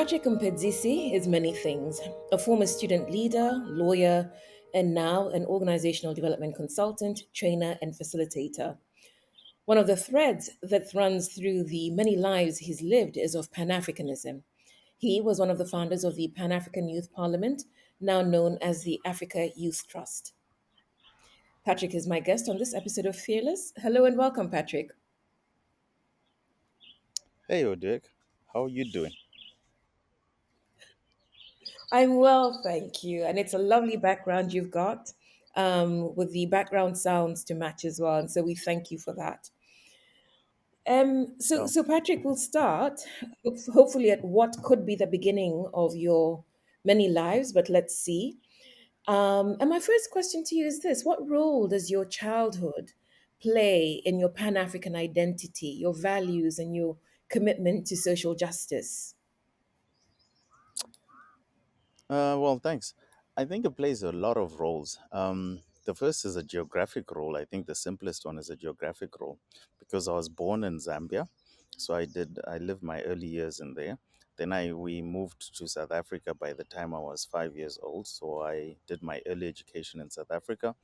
Patrick Mpedzisi is many things: a former student leader, lawyer, and now an organizational development consultant, trainer, and facilitator. One of the threads that runs through the many lives he's lived is of Pan Africanism. He was one of the founders of the Pan African Youth Parliament, now known as the Africa Youth Trust. Patrick is my guest on this episode of Fearless. Hello and welcome, Patrick. Hey, Odek, how are you doing? I'm well, thank you. And it's a lovely background you've got, with the background sounds to match as well. And so we thank you for that. Oh, So Patrick, will start hopefully at what could be the beginning of your many lives, but let's see. And my first question to you is this: what role does your childhood play in your Pan African identity, your values, and your commitment to social justice? well, thanks. I think it plays a lot of roles. The first is a geographic role. I think the simplest one is a geographic role because I was born in Zambia, so I lived my early years in there. Then we moved to South Africa by the time I was 5 years old. So I did my early education in South Africa.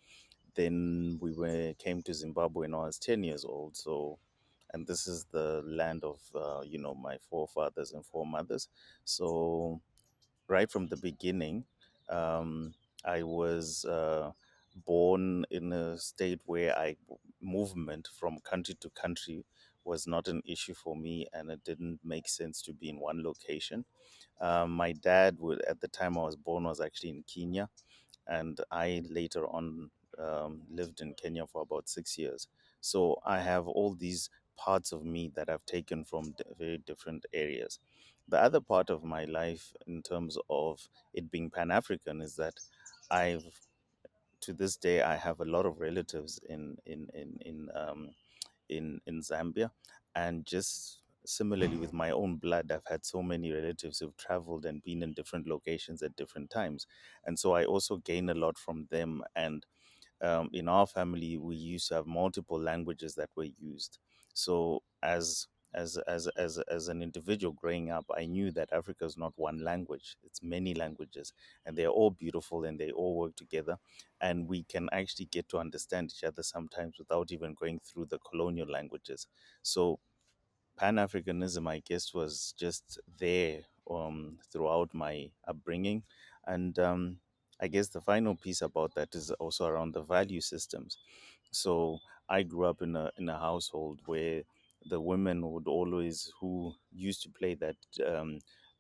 Then came to Zimbabwe when I was 10 years old. So, and this is the land of my forefathers and foremothers. So right from the beginning, um, I was born in a state where movement from country to country was not an issue for me, and it didn't make sense to be in one location. My dad would, at the time I was born, was actually in Kenya, and I later on lived in Kenya for about 6 years. So I have all these parts of me that I've taken from very different areas. The other part of my life, in terms of it being Pan African, is that I've to this day I have a lot of relatives in Zambia, and just similarly with my own blood, I've had so many relatives who've traveled and been in different locations at different times, and so I also gain a lot from them. And in our family, we used to have multiple languages that were used. So as an individual growing up, I knew that Africa is not one language; it's many languages, and they're all beautiful and they all work together, and we can actually get to understand each other sometimes without even going through the colonial languages. So Pan Africanism, I guess, was just there throughout my upbringing. And I guess the final piece about that is also around the value systems. So I grew up in a household where the women would always, who used to play that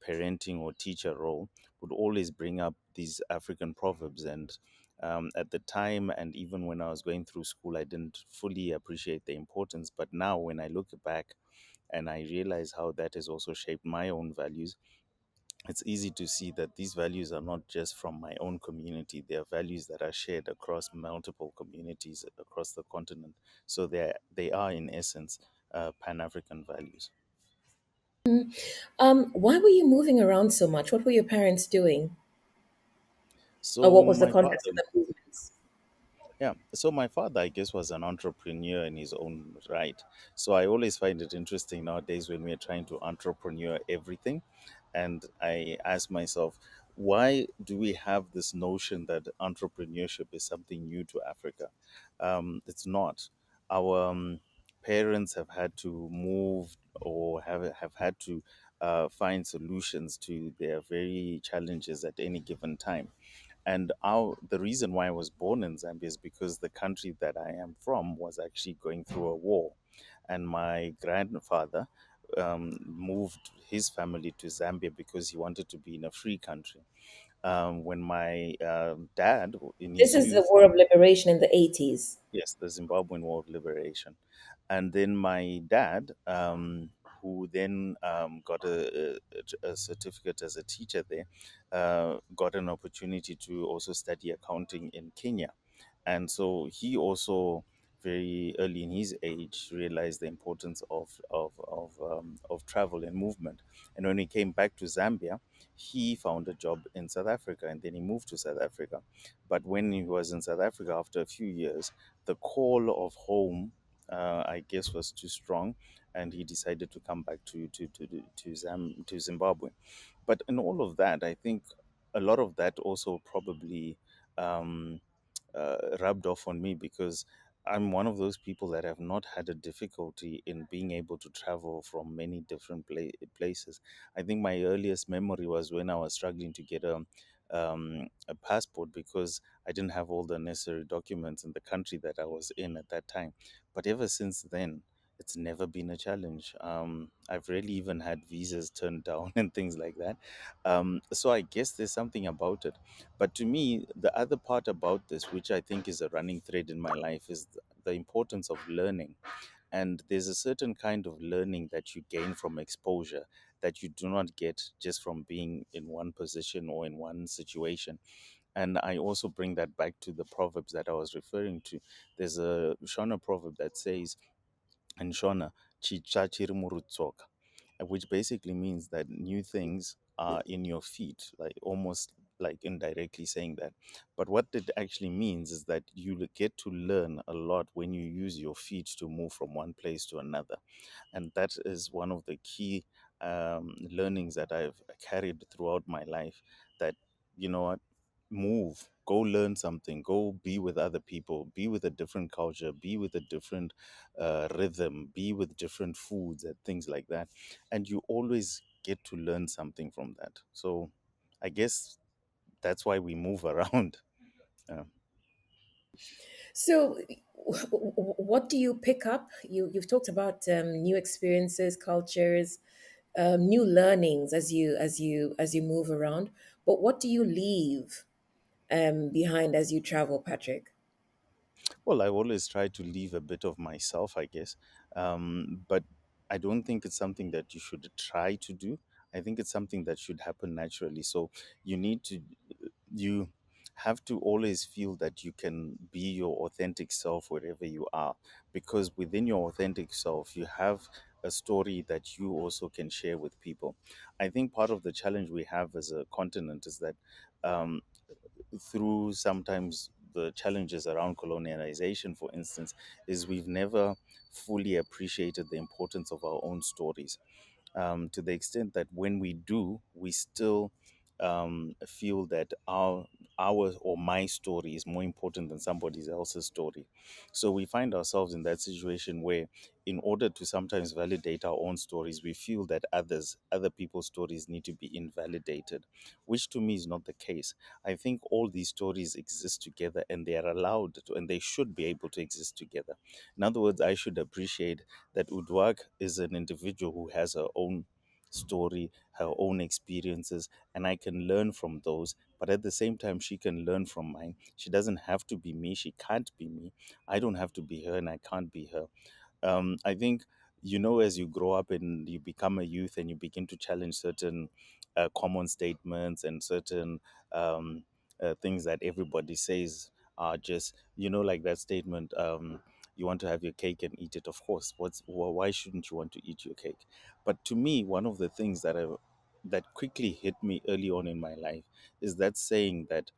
parenting or teacher role, would always bring up these African proverbs. And at the time, and even when I was going through school, I didn't fully appreciate the importance. But now, when I look back and I realize how that has also shaped my own values, it's easy to see that these values are not just from my own community. They are values that are shared across multiple communities across the continent. So they are in essence Pan African values. Why were you moving around so much? What were your parents doing? Or So what was the my context father of the movements? Yeah. So my father, I guess, was an entrepreneur in his own right. So I always find it interesting nowadays when we're trying to entrepreneur everything. And I ask myself, why do we have this notion that entrepreneurship is something new to Africa? It's not. Our parents have had to move or have had to find solutions to their very challenges at any given time. And the reason why I was born in Zambia is because the country that I am from was actually going through a war. And my grandfather moved his family to Zambia because he wanted to be in a free country. When my dad, in This his is the youth, War of Liberation in the 80s. yes, the Zimbabwean War of Liberation. And then my dad, who then got a certificate as a teacher there, got an opportunity to also study accounting in Kenya. And so he also very early in his age realized the importance of travel and movement. And when he came back to Zambia, he found a job in South Africa, and then he moved to South Africa. But when he was in South Africa after a few years, the call of home, I guess, was too strong, and he decided to come back to Zimbabwe. But in all of that, I think a lot of that also probably um, rubbed off on me, because I'm one of those people that have not had a difficulty in being able to travel from many different places. I think my earliest memory was when I was struggling to get a passport, because I didn't have all the necessary documents in the country that I was in at that time. But ever since then, it's never been a challenge. I've rarely even had visas turned down and things like that. So I guess there's something about it. But to me, the other part about this, which I think is a running thread in my life, is the importance of learning. And there's a certain kind of learning that you gain from exposure that you do not get just from being in one position or in one situation. And I also bring that back to the proverbs that I was referring to. There's a Shona proverb that says, and Shona, "Chicha chiri murutsoka," which basically means that new things are in your feet, like almost like indirectly saying that. But what it actually means is that you get to learn a lot when you use your feet to move from one place to another. And that is one of the key learnings that I've carried throughout my life, that, you know what, move, go learn something, go be with other people, be with a different culture, be with a different rhythm, be with different foods and things like that. And you always get to learn something from that. So I guess that's why we move around. Uh, So, what do you pick up? You've talked about new experiences, cultures, new learnings as you move around. But what do you leave behind as you travel, Patrick? Well, I always try to leave a bit of myself, I guess. But I don't think it's something that you should try to do. I think it's something that should happen naturally. So you need to, you have to always feel that you can be your authentic self wherever you are, because within your authentic self, you have a story that you also can share with people. I think part of the challenge we have as a continent is that um, through sometimes the challenges around colonialization, for instance, is we've never fully appreciated the importance of our own stories, to the extent that when we do, we still feel that our or my story is more important than somebody else's story. So we find ourselves in that situation where, in order to sometimes validate our own stories, we feel that other people's stories need to be invalidated, which to me is not the case. I think all these stories exist together, and they are allowed to, and they should be able to exist together. In other words, I should appreciate that Udwak is an individual who has her own story, her own experiences, and I can learn from those. But at the same time, she can learn from mine. She doesn't have to be me. She can't be me. I don't have to be her, and I can't be her. I think, as you grow up and you become a youth and you begin to challenge certain common statements and certain things that everybody says are just, like that statement. You want to have your cake and eat it. Of course. Why shouldn't you want to eat your cake? But to me, one of the things that quickly hit me early on in my life is that saying that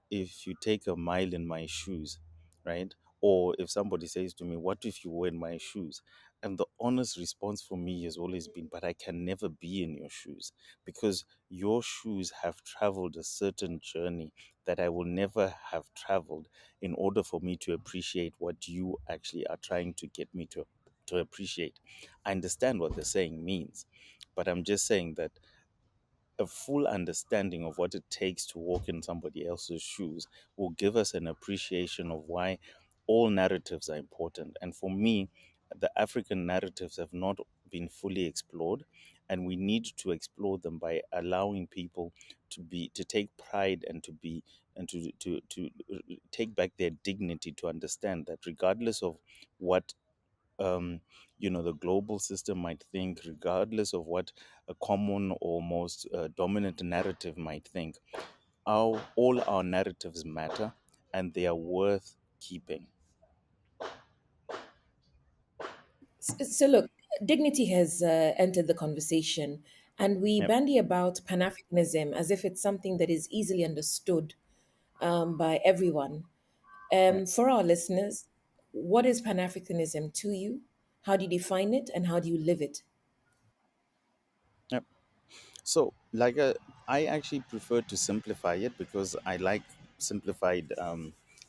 if you take a mile in my shoes, right? Or if somebody says to me, "What if you were in my shoes?" And the honest response for me has always been, "But I can never be in your shoes, because your shoes have traveled a certain journey that I will never have traveled in order for me to appreciate what you actually are trying to get me to appreciate." I understand what the saying means, but I'm just saying that a full understanding of what it takes to walk in somebody else's shoes will give us an appreciation of why all narratives are important. And for me, the African narratives have not been fully explored, and we need to explore them by allowing people to take pride and to take back their dignity, to understand that regardless of what the global system might think, regardless of what a common or most dominant narrative might think, all our narratives matter, and they are worth keeping. So, look, dignity has entered the conversation, and we Yep. bandy about Pan Africanism as if it's something that is easily understood by everyone. Yep. For our listeners, what is Pan Africanism to you? How do you define it, and how do you live it? Yep. So, I actually prefer to simplify it because I like simplified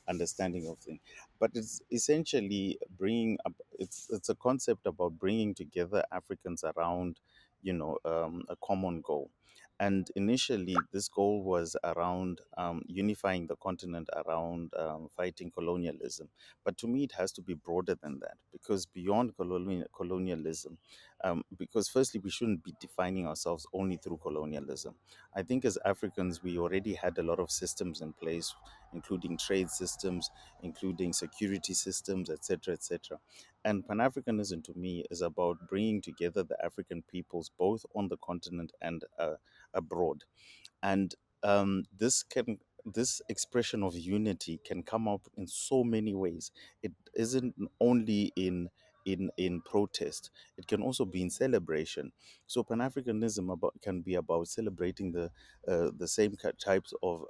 understanding of things. But it's essentially bringing up. It's a concept about bringing together Africans around, a common goal. And initially, this goal was around unifying the continent around fighting colonialism. But to me, it has to be broader than that because beyond colonialism, because firstly, we shouldn't be defining ourselves only through colonialism. I think as Africans, we already had a lot of systems in place, including trade systems, including security systems, etc., etc. And Pan Africanism to me is about bringing together the African peoples both on the continent and abroad. And this expression of unity can come up in so many ways. It isn't only in protest, it can also be in celebration. So pan-africanism can be about celebrating the same types of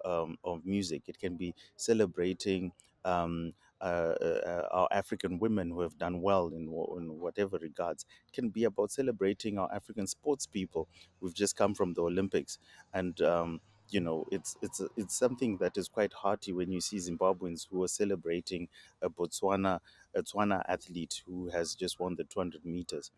music. It can be celebrating um, our African women who have done well in whatever regards. It can be about celebrating our African sports people who've just come from the Olympics. And it's something that is quite hearty when you see Zimbabweans who are celebrating a Botswana athlete who has just won the 200 meters.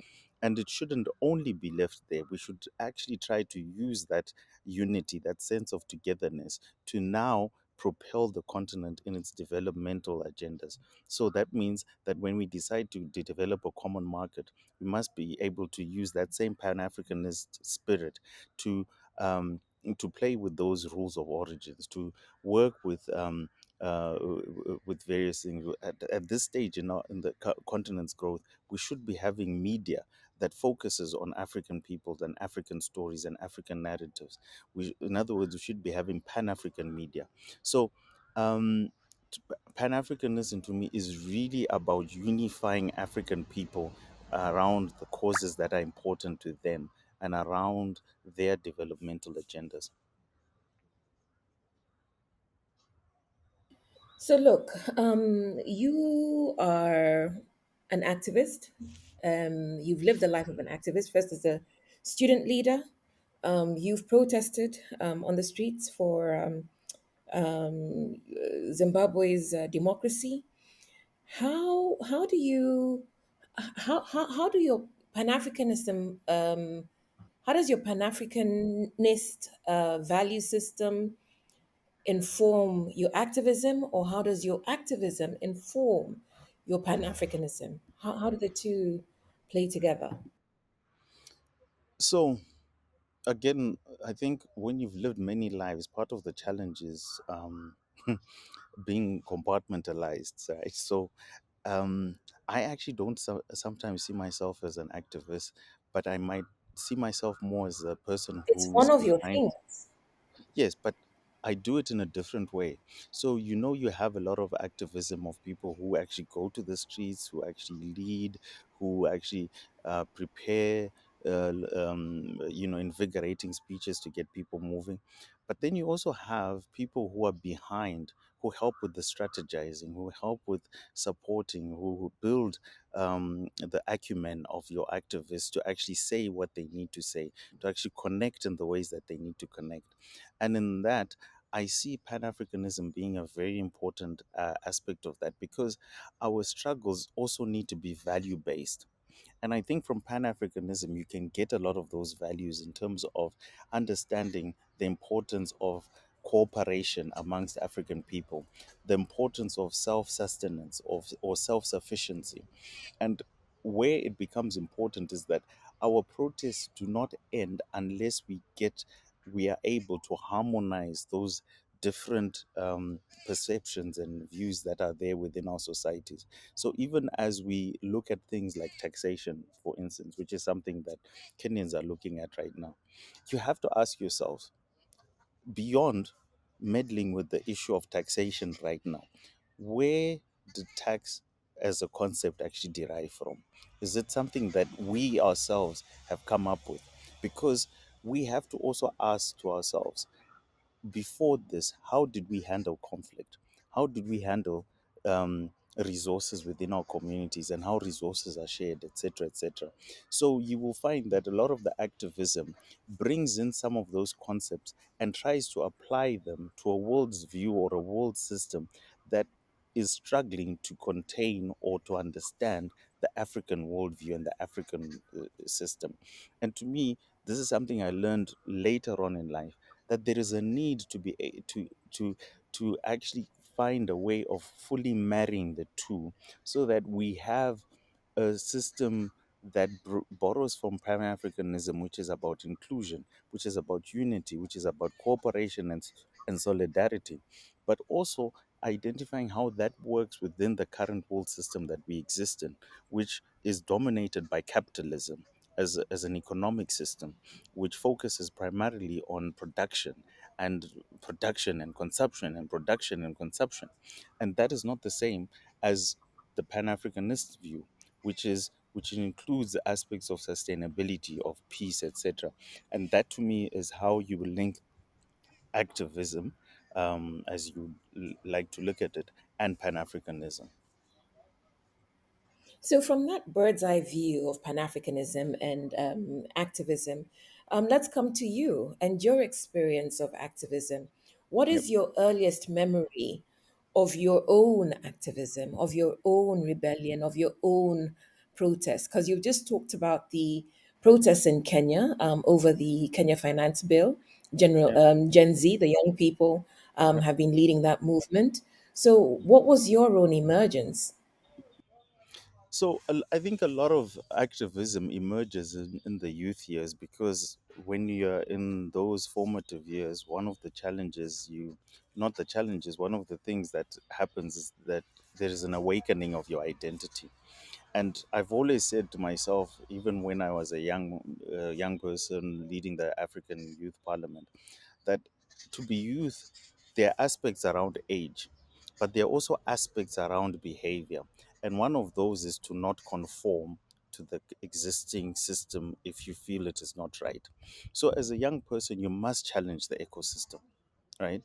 And it shouldn't only be left there. We should actually try to use that unity, that sense of togetherness, to now propel the continent in its developmental agendas. So that means that when we decide to develop a common market, we must be able to use that same Pan Africanist spirit to to play with those rules of origins, to work with various things. At this stage in the continent's growth, we should be having media that focuses on African peoples and African stories and African narratives. In other words, we should be having Pan-African media. So, um, Pan-Africanism to me is really about unifying African people around the causes that are important to them and around their developmental agendas. So, look, you are an activist. You've lived the life of an activist, first as a student leader. You've protested on the streets for Zimbabwe's democracy. How do you how do your Pan Africanism how does your Pan Africanist value system inform your activism, or how does your activism inform your Pan Africanism? How do the two play together? So, again, I think when you've lived many lives, part of the challenge is being compartmentalized, right? So, I actually don't sometimes see myself as an activist, but I might see myself more as a person It's who's one of your behind. things. Yes, but I do it in a different way. So, you have a lot of activism of people who actually go to the streets, who actually lead, who actually prepare, invigorating speeches to get people moving. But then you also have people who are behind, who help with the strategizing, who help with supporting, who build the acumen of your activists to actually say what they need to say, to actually connect in the ways that they need to connect. And in that, I see Pan Africanism being a very important aspect of that because our struggles also need to be value based. And I think from Pan Africanism, you can get a lot of those values in terms of understanding the importance of cooperation amongst African people, the importance of self sustenance, of or self sufficiency. And where it becomes important is that our protests do not end unless we are able to harmonize those different perceptions and views that are there within our societies. So even as we look at things like taxation, for instance, which is something that Kenyans are looking at right now, you have to ask yourself, beyond meddling with the issue of taxation right now, where did tax as a concept actually derive from? Is it something that we ourselves have come up with? Because we have to also ask to ourselves, before this, how did we handle conflict? How did we handle resources within our communities and how resources are shared, etc., etc. So you will find that a lot of the activism brings in some of those concepts and tries to apply them to a world's view or a world system that is struggling to contain or to understand the African worldview and the African system. And to me, this is something I learned later on in life, that there is a need to be to actually find a way of fully marrying the two, so that we have a system that borrows from Pan-Africanism, which is about inclusion, which is about unity, which is about cooperation and solidarity, but also identifying how that works within the current world system that we exist in, which is dominated by capitalism as an economic system, which focuses primarily on production and consumption and production and consumption. And that is not the same as the Pan-Africanist view, which includes the aspects of sustainability, of peace, etc. And that to me is how you will link activism, as you like to look at it, and Pan-Africanism. So, from that bird's eye view of Pan Africanism and activism, let's come to you and your experience of activism. What Yep. is your earliest memory of your own activism, of your own rebellion, of your own protest? Because you've just talked about the protests in Kenya over the Kenya Finance Bill. Yep. Gen Z, the young people, Yep. have been leading that movement. So, what was your own emergence? So I think a lot of activism emerges in the youth years, because when you're in those formative years, one of the challenges not the challenges, one of the things that happens is that there is an awakening of your identity. And I've always said to myself, even when I was a young person leading the African Youth Parliament, that to be youth, there are aspects around age, but there are also aspects around behavior. And one of those is to not conform to the existing system if you feel it is not right. So, as a young person, you must challenge the ecosystem, right?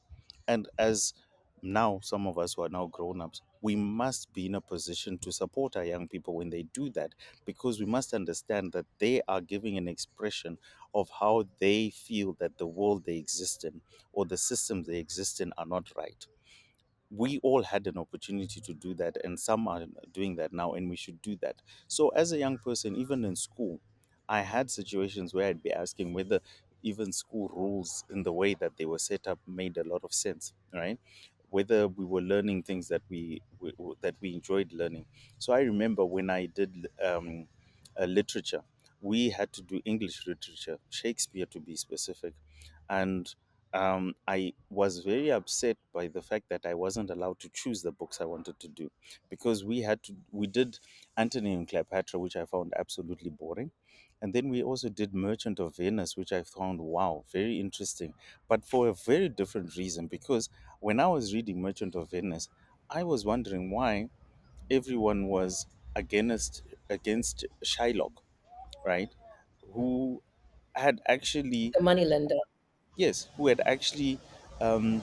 And as now, some of us who are now grown ups, we must be in a position to support our young people when they do that, because we must understand that they are giving an expression of how they feel that the world they exist in or the systems they exist in are not right. We all had an opportunity to do that, and some are doing that now, and we should do that. So as a young person, even in school, I had situations where I'd be asking whether even school rules in the way that they were set up made a lot of sense, right? Whether we were learning things that we enjoyed learning. So I remember when I did literature, we had to do English literature, Shakespeare to be specific, and I was very upset by the fact that I wasn't allowed to choose the books I wanted to do, because we did Antony and Cleopatra, which I found absolutely boring. And then we also did Merchant of Venice, which I found, wow, very interesting, but for a very different reason. Because when I was reading Merchant of Venice, I was wondering why everyone was against Shylock, right? Who had actually The moneylender. Yes, who had actually, um,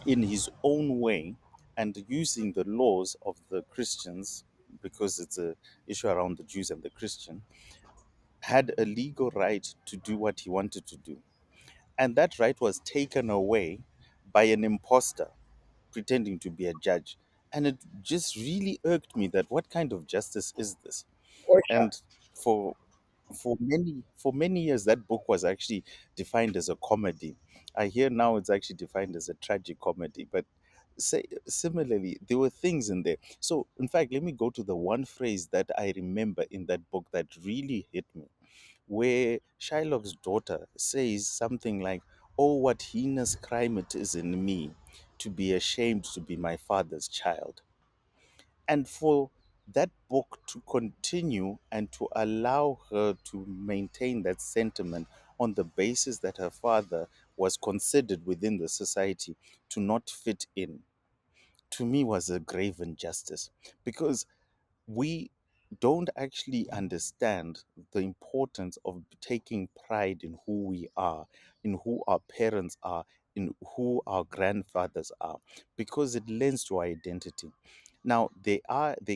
in his own way, and using the laws of the Christians, because it's a issue around the Jews and the Christian, had a legal right to do what he wanted to do. And that right was taken away by an imposter pretending to be a judge. And it just really irked me that what kind of justice is this? Portia. And for for many years that book was actually defined as a comedy. I hear now it's actually defined as a tragic comedy, but similarly there were things in there. So in fact, let me go to the one phrase that I remember in that book that really hit me, where Shylock's daughter says something like, "Oh, what heinous crime it is in me to be ashamed to be my father's child." And for that book to continue and to allow her to maintain that sentiment on the basis that her father was considered within the society to not fit in, to me was a grave injustice, because we don't actually understand the importance of taking pride in who we are, in who our parents are, in who our grandfathers are, because it lends to our identity. Now there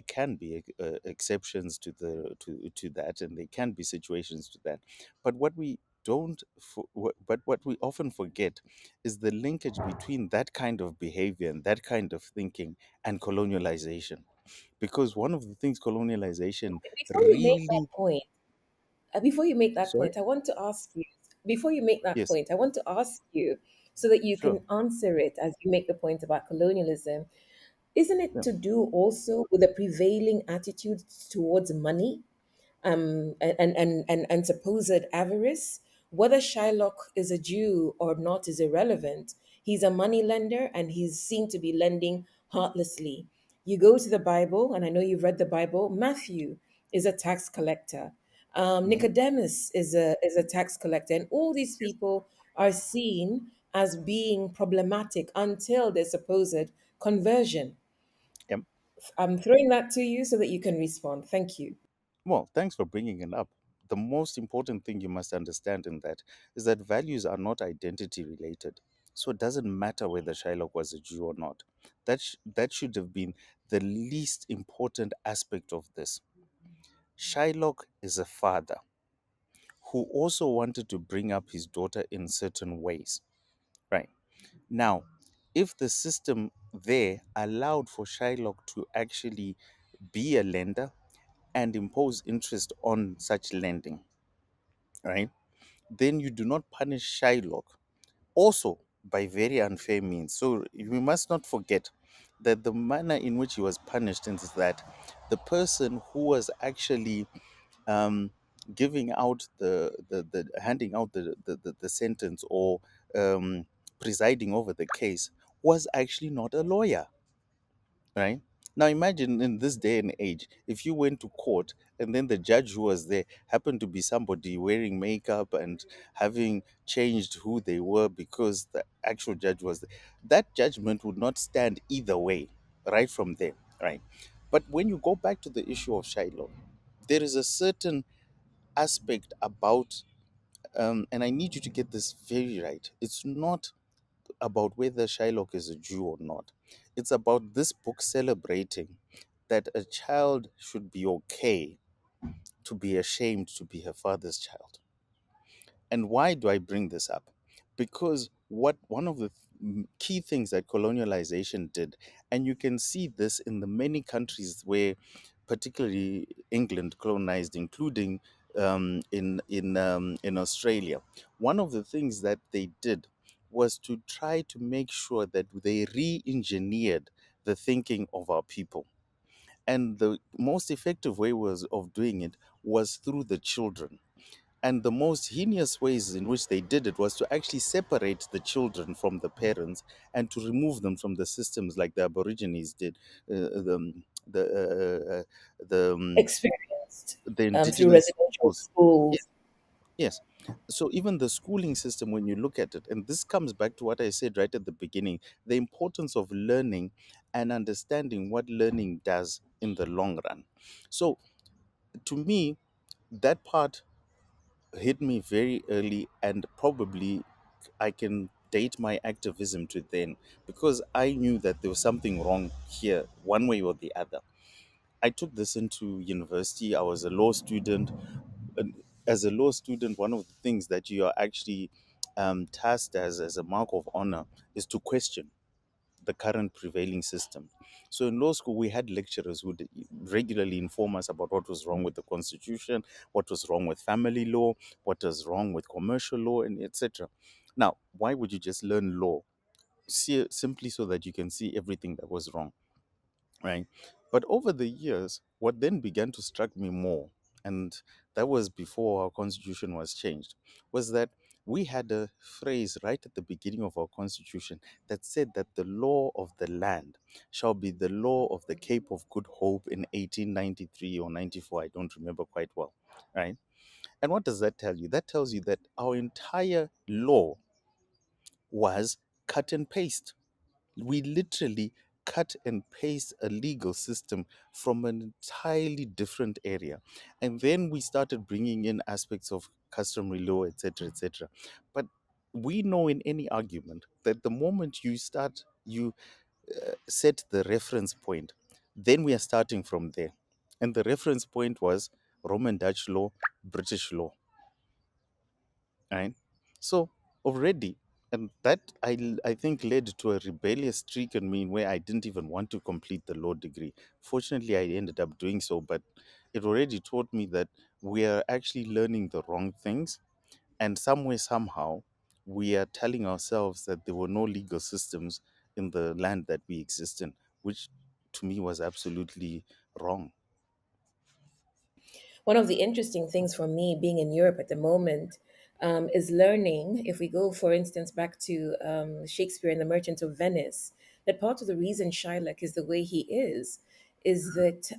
can be exceptions to to that, and there can be situations to that. But what we don't, but what we often forget is the linkage between that kind of behavior and that kind of thinking and colonialization. Because one of the things colonialization Before you make that really, point, before you make that sorry, point, I want to ask you, before you make that yes, point, I want to ask you so that you sure, can answer it as you make the point about colonialism. Isn't it yeah, to do also with the prevailing attitude towards money? And supposed avarice. Whether Shylock is a Jew or not is irrelevant. He's a money lender and he's seen to be lending heartlessly. You go to the Bible, and I know you've read the Bible. Matthew is a tax collector. hmm, Nicodemus is a tax collector, and all these yes, people are seen as being problematic until their supposed conversion. yeah. I'm throwing that to you so that you can respond. Thank you. Well, thanks for bringing it up. The most important thing you must understand in that is that values are not identity related. So it doesn't matter whether Shylock was a Jew or not. That should have been the least important aspect of this. Shylock is a father who also wanted to bring up his daughter in certain ways. Right. Now, if the system there allowed for Shylock to actually be a lender and impose interest on such lending, right, then you do not punish Shylock also by very unfair means. So we must not forget that the manner in which he was punished is that the person who was actually um, giving out the handing out the sentence or presiding over the case was actually not a lawyer, right? Now imagine in this day and age, if you went to court and then the judge who was there happened to be somebody wearing makeup and having changed who they were because the actual judge was there, that judgment would not stand either way, right from there, right? But when you go back to the issue of Shiloh, there is a certain aspect about, and I need you to get this very right. It's not about whether Shylock is a Jew or not. It's about this book celebrating that a child should be okay to be ashamed to be her father's child. And why do I bring this up? Because what one of the key things that colonialization did, and you can see this in the many countries where, particularly England colonized, including in Australia, one of the things that they did was to try to make sure that they re-engineered the thinking of our people. And the most effective way was of doing it was through the children, and the most heinous ways in which they did it was to actually separate the children from the parents and to remove them from the systems like the Aborigines did, the, Experienced the through indigenous residential peoples. schools. Yes. So even the schooling system, when you look at it, and this comes back to what I said right at the beginning, the importance of learning and understanding what learning does in the long run. So to me, that part hit me very early, and probably I can date my activism to then, because I knew that there was something wrong here, one way or the other. I took this into university. I was a law student. And as a law student, one of the things that you are actually tasked as a mark of honor is to question the current prevailing system. So in law school, we had lecturers who would regularly inform us about what was wrong with the constitution, what was wrong with family law, what was wrong with commercial law, and etc. Now, why would you just learn law? Simply so that you can see everything that was wrong, right? But over the years, what then began to strike me more, and that was before our constitution was changed, was that we had a phrase right at the beginning of our constitution that said that the law of the land shall be the law of the Cape of Good Hope in 1893 or 94, I don't remember quite well, right? And what does that tell you? That tells you that our entire law was cut and paste. We literally cut and paste a legal system from an entirely different area, and then we started bringing in aspects of customary law, etc., etc. But we know in any argument that the moment you start, you set the reference point, Then we are starting from there. And the reference point was Roman Dutch law, British law, right? So already, and that I think led to a rebellious streak in me where I didn't even want to complete the law degree. Fortunately, I ended up doing so, but it already taught me that we are actually learning the wrong things, and somewhere, somehow, we are telling ourselves that there were no legal systems in the land that we exist in, which to me was absolutely wrong. One of the interesting things for me being in Europe at the moment is learning, if we go, for instance, back to Shakespeare and the Merchant of Venice, that part of the reason Shylock is the way he is that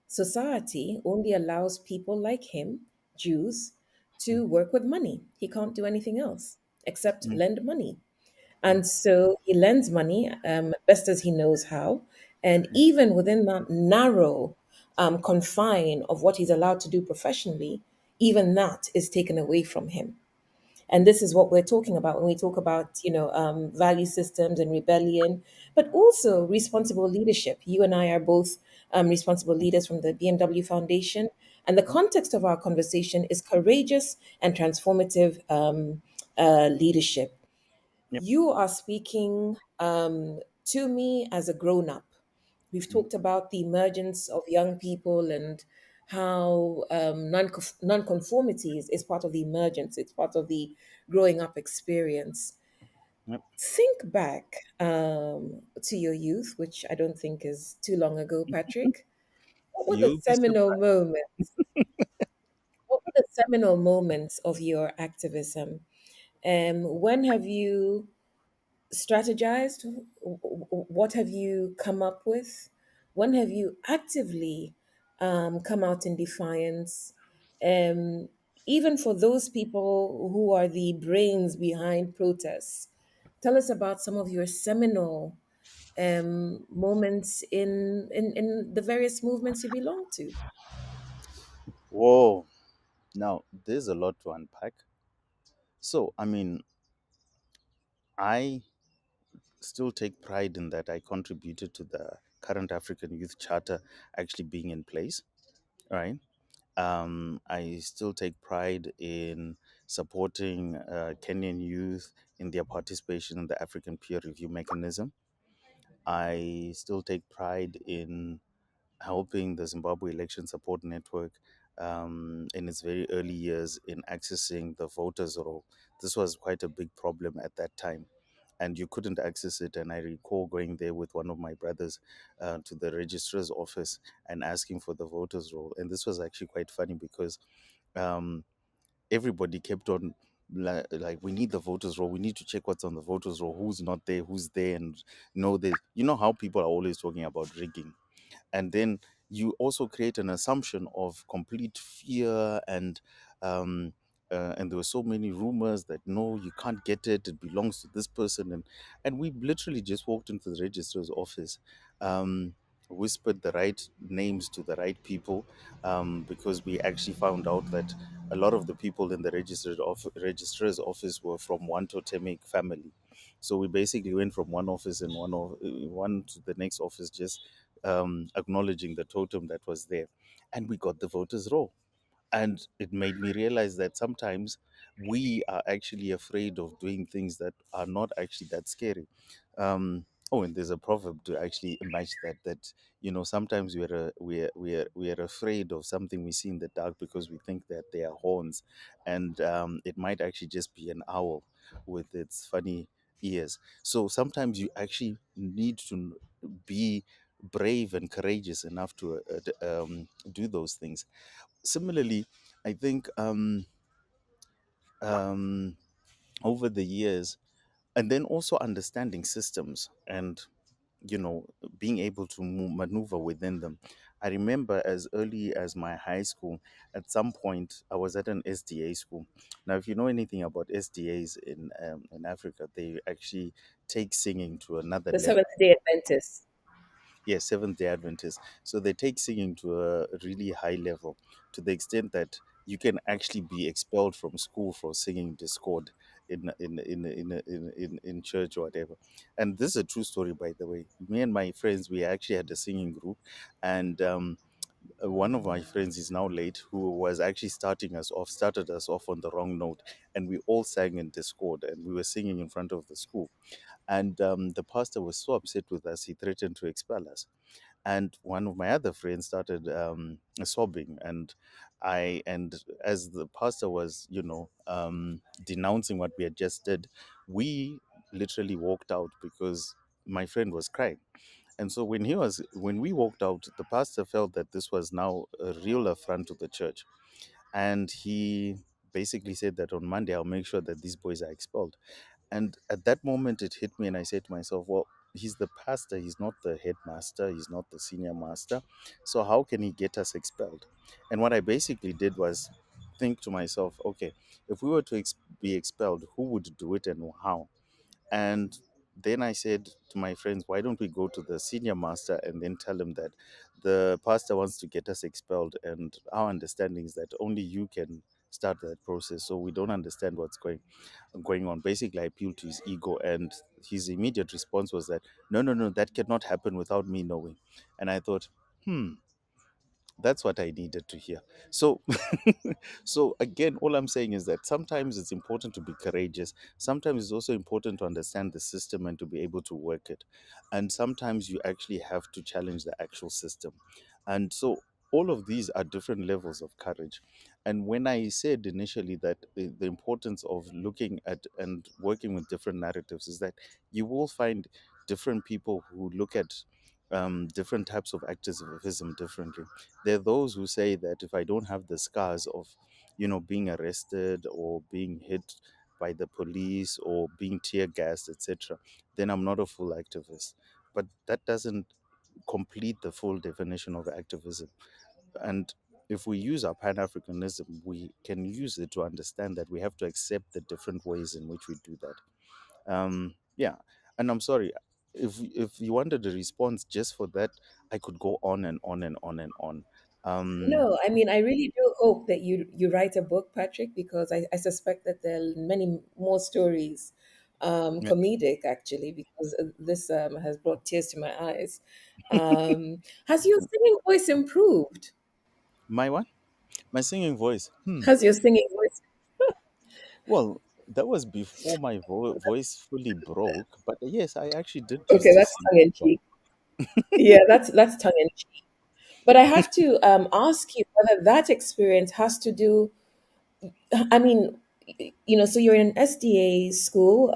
society only allows people like him, Jews, Mm, to work with money. He can't do anything else except mm, lend money. mm, And so he lends money best as he knows how. And even within that narrow confine of what he's allowed to do professionally, even that is taken away from him. And this is what we're talking about when we talk about, value systems and rebellion, but also responsible leadership. You and I are both responsible leaders from the BMW Foundation. And the mm. context of our conversation is courageous and transformative leadership. Yep. You are speaking to me as a grown up. We've Mm, talked about the emergence of young people and how nonconformity is part of the emergence, it's part of the growing up experience. yep. Think back to your youth, which I don't think is too long ago, Patrick. What were the You'll be seminal surprised. moments? What were the seminal moments of your activism? When have you strategized? What have you come up with? When have you actively come out in defiance? Um, Even for those people who are the brains behind protests, tell us about some of your seminal moments in the various movements you belong to. Whoa. Now, there's a lot to unpack. So, I mean, I still take pride in that I contributed to the current African Youth Charter actually being in place, right? I still take pride in supporting Kenyan youth in their participation in the African peer review mechanism. I still take pride in helping the Zimbabwe Election Support Network in its very early years in accessing the voters' roll. This was quite a big problem at that time, and you couldn't access it. And I recall going there with one of my brothers to the registrar's office and asking for the voters' roll. And this was actually quite funny because um, everybody kept on like, we need the voters roll, we need to check what's on the voters roll, who's not there, who's there. And you know how people are always talking about rigging, and then you also create an assumption of complete fear. And there were so many rumors that no, you can't get it, it belongs to this person. And we literally just walked into the registrar's office, um, whispered the right names to the right people, because we actually found out that a lot of the people in the registrar's office were from one totemic family. So we basically went from one office and one to the next office, just acknowledging the totem that was there. And we got the voters' roll. And it made me realize that sometimes we are actually afraid of doing things that are not actually that scary. Oh, and there's a proverb to actually match that sometimes we are afraid of something we see in the dark because we think that they are horns, and it might actually just be an owl with its funny ears. So sometimes you actually need to be brave and courageous enough to do those things. Similarly, I think um, over the years, and then also understanding systems and being able to maneuver within them. I remember as early as my high school, at some point I was at an SDA school. Now, if you know anything about SDAs in Africa, they actually take singing to another The level. Seventh Day Adventists. Yes, Seventh Day Adventists. So they take singing to a really high level, to the extent that you can actually be expelled from school for singing discord in church or whatever. And this is a true story, by the way. Me and my friends, we actually had a singing group, and one of my friends is now late, who was actually started us off on the wrong note, and we all sang in discord, and we were singing in front of the school, and the pastor was so upset with us, he threatened to expel us. And one of my other friends started sobbing, and as the pastor was, denouncing what we had just did, we literally walked out because my friend was crying. And so when we walked out, the pastor felt that this was now a real affront to the church, and he basically said that on Monday I'll make sure that these boys are expelled. And at that moment, it hit me, and I said to myself, well, he's the pastor, he's not the headmaster, he's not the senior master. So, how can he get us expelled? And what I basically did was think to myself, okay, if we were to be expelled, who would do it and how? And then I said to my friends, why don't we go to the senior master and then tell him that the pastor wants to get us expelled? And our understanding is that only you can start that process. So we don't understand what's going on. Basically, I appealed to his ego, and his immediate response was that, no, no, no, that cannot happen without me knowing. And I thought, hmm, that's what I needed to hear. So, so again, all I'm saying is that sometimes it's important to be courageous. Sometimes it's also important to understand the system and to be able to work it. And sometimes you actually have to challenge the actual system. And so all of these are different levels of courage. And when I said initially that the importance of looking at and working with different narratives is that you will find different people who look at different types of activism differently. There are those who say that if I don't have the scars of, being arrested or being hit by the police or being tear gassed, etc., then I'm not a full activist. But that doesn't complete the full definition of activism. And if we use our Pan Africanism, we can use it to understand that we have to accept the different ways in which we do that. Yeah, and I'm sorry, if you wanted a response just for that, I could go on and on and on and on. Um, No, I mean, I really do hope that you write a book, Patrick, because I suspect that there are many more stories, yeah, comedic actually, because this has brought tears to my eyes. Has your singing voice improved? my what? My singing voice. Has your singing voice? Well, that was before my voice fully broke, but yes, I actually did Okay, used to that's sing tongue in well. cheek. Yeah, that's tongue in cheek. But I have to ask you whether that experience has to do. I mean, so you're in an SDA school.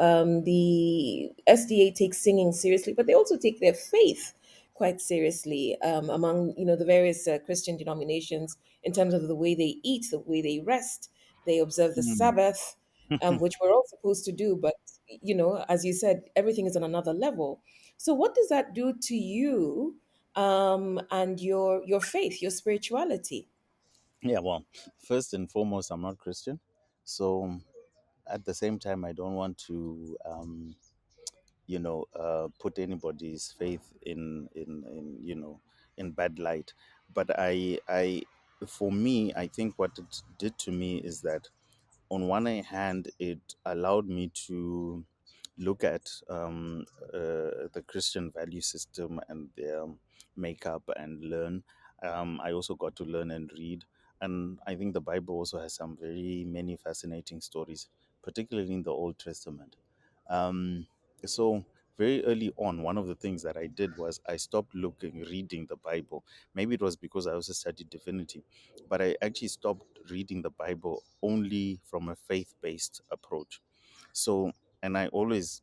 The SDA takes singing seriously, but they also take their faith quite seriously among, the various Christian denominations in terms of the way they eat, the way they rest. They observe the Hmm. Sabbath, which we're all supposed to do. But, as you said, everything is on another level. So what does that do to you and your faith, your spirituality? Yeah, well, first and foremost, I'm not Christian, so at the same time, I don't want to, put anybody's faith in bad light. But for me, I think what it did to me is that on one hand, it allowed me to look at the Christian value system and their makeup and learn. I also got to learn and read. And I think the Bible also has some very many fascinating stories, particularly in the Old Testament. Um, so, very early on, one of the things that I did was I stopped reading the Bible. Maybe it was because I also studied divinity, but I actually stopped reading the Bible only from a faith-based approach. So, and I always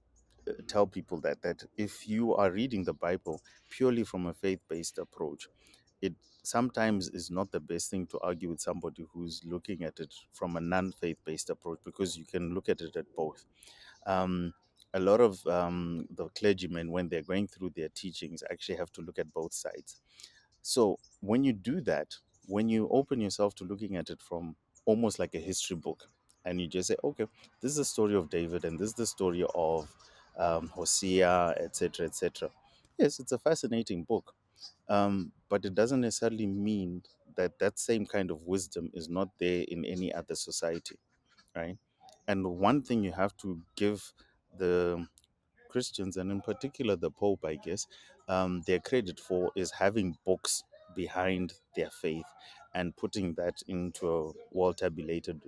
tell people that if you are reading the Bible purely from a faith-based approach, it sometimes is not the best thing to argue with somebody who's looking at it from a non-faith-based approach, because you can look at it at both. um, a lot of the clergymen, when they're going through their teachings, actually have to look at both sides. So when you do that, when you open yourself to looking at it from almost like a history book, and you just say, okay, this is the story of David, and this is the story of Hosea, etc., etc. Yes, it's a fascinating book, but it doesn't necessarily mean that that same kind of wisdom is not there in any other society, right? And one thing you have to give the Christians, and in particular the Pope, I guess, their credit for is having books behind their faith and putting that into a well tabulated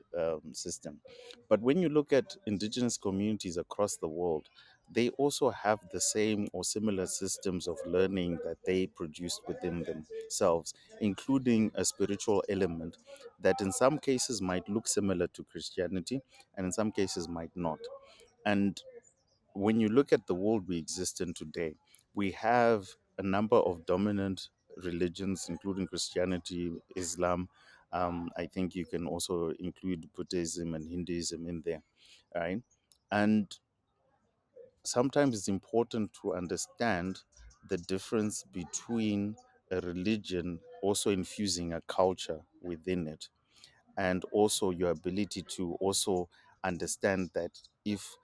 system. But when you look at indigenous communities across the world, they also have the same or similar systems of learning that they produced within themselves, including a spiritual element that in some cases might look similar to Christianity and in some cases might not. And when you look at the world we exist in today, we have a number of dominant religions, including Christianity, Islam. I think you can also include Buddhism and Hinduism in there, right? And sometimes it's important to understand the difference between a religion also infusing a culture within it, and also your ability to also understand that if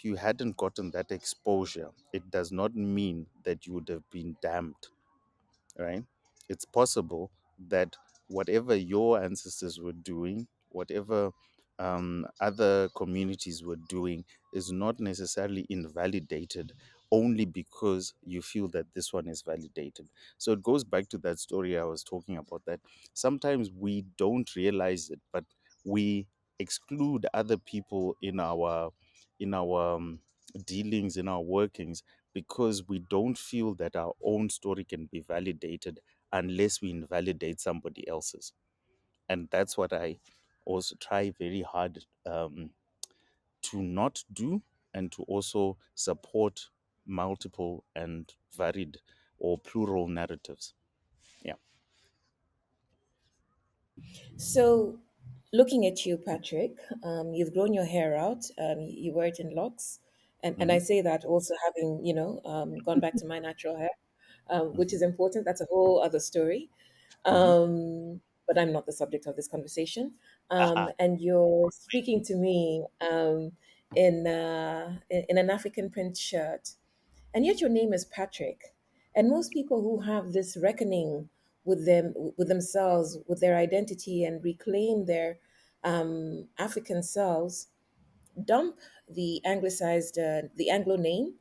you hadn't gotten that exposure, it does not mean that you would have been damned, right? It's possible that whatever your ancestors were doing, whatever other communities were doing, is not necessarily invalidated only because you feel that this one is validated. So it goes back to that story I was talking about, that sometimes we don't realize it, but we exclude other people in our dealings, in our workings, because we don't feel that our own story can be validated unless we invalidate somebody else's. And that's what I also try very hard to not do, and to also support multiple and varied or plural narratives. Yeah. So, looking at you, Patrick, you've grown your hair out. You wear it in locks, and Hmm. I say that also having gone back to my natural hair, which is important. That's a whole other story. Hmm. But I'm not the subject of this conversation. Aha. And you're speaking to me in an African print shirt, and yet your name is Patrick. And most people who have this reckoning with themselves, with their identity, and reclaim their African selves, dump the anglicized, the Anglo name,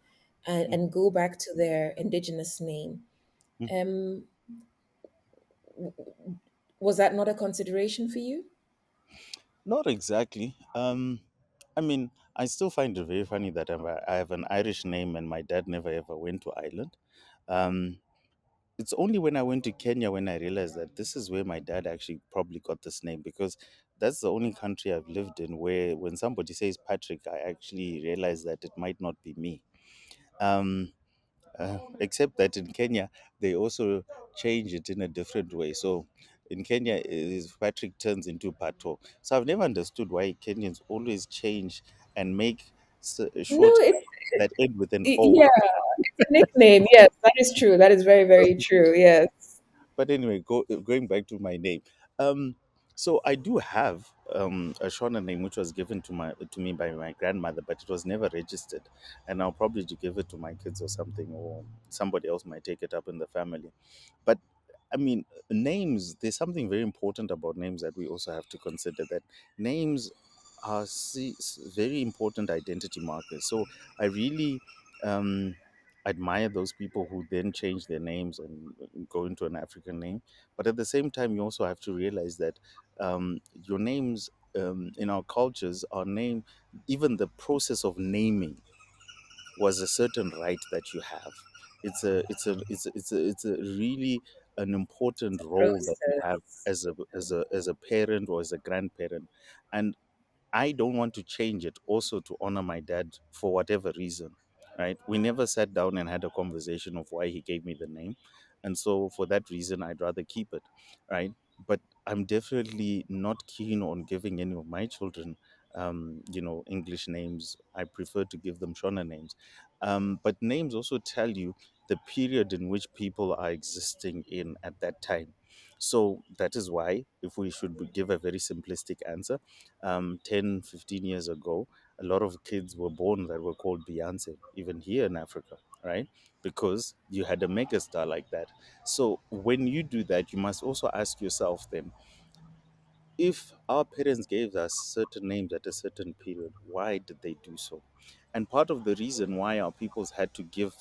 and go back to their indigenous name. Mhm. Um, was that not a consideration for you? Not exactly. I mean, I still find it very funny that I have an Irish name and my dad never ever went to Ireland. Um, it's only when I went to Kenya when I realized that this is where my dad actually probably got this name, because that's the only country I've lived in where when somebody says Patrick, I actually realize that it might not be me. Um, except that in Kenya, they also change it in a different way. So in Kenya, is Patrick turns into Pato. So I've never understood why Kenyans always change and make No, short that end with an O. yeah, it's a nickname. Yes, that is true. That is very, very true. Yes. But anyway, going back to my name. Um, so I do have a Shona name which was given to me by my grandmother, but it was never registered, and I'll probably to give it to my kids or something, or somebody else might take it up in the family. But I mean, names. There's something very important about names that we also have to consider. That names are very important identity markers. So I really admire those people who then change their names and go into an African name. But at the same time, you also have to realize that your names in our cultures are named. Even the process of naming was a certain right that you have. It's a really an important role that you have Process. as a parent or as a grandparent, and I don't want to change it also to honor my dad for whatever reason, right? We never sat down and had a conversation of why he gave me the name. And so for that reason, I'd rather keep it, right? But I'm definitely not keen on giving any of my children, English names. I prefer to give them Shona names. But names also tell you the period in which people are existing in at that time. So that is why, if we should give a very simplistic answer, 10, 15 years ago, a lot of kids were born that were called Beyonce, even here in Africa, right? Because you had a megastar like that. So when you do that, you must also ask yourself then, if our parents gave us certain names at a certain period, why did they do so? And part of the reason why our peoples had to give,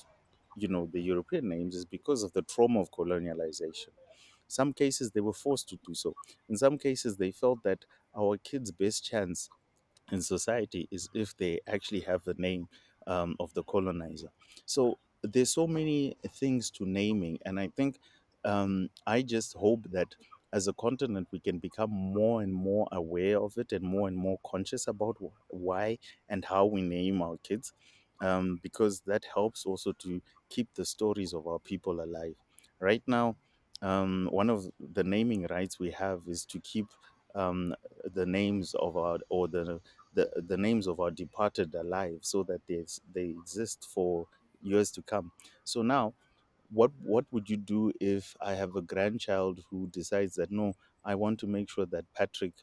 the European names is because of the trauma of colonialization. Some cases they were forced to do so. In some cases, they felt that our kids' best chance in society is if they actually have the name of the colonizer. So there's so many things to naming, and I think I just hope that as a continent we can become more and more aware of it and more conscious about why and how we name our kids, because that helps also to keep the stories of our people alive. Right now, one of the naming rights we have is to keep um, the names of our or the names of our departed alive, so that they exist for years to come. So now, what would you do if I have a grandchild who decides that, no, I want to make sure that Patrick,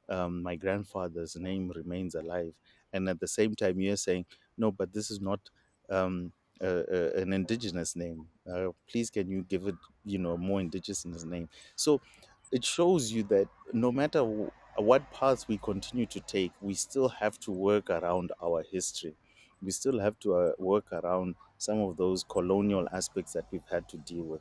my grandfather's name, remains alive, and at the same time you're saying, no, but this is not um, an indigenous name. Please, can you give it, a more indigenous name? So it shows you that no matter what paths we continue to take, we still have to work around our history. We still have to work around some of those colonial aspects that we've had to deal with.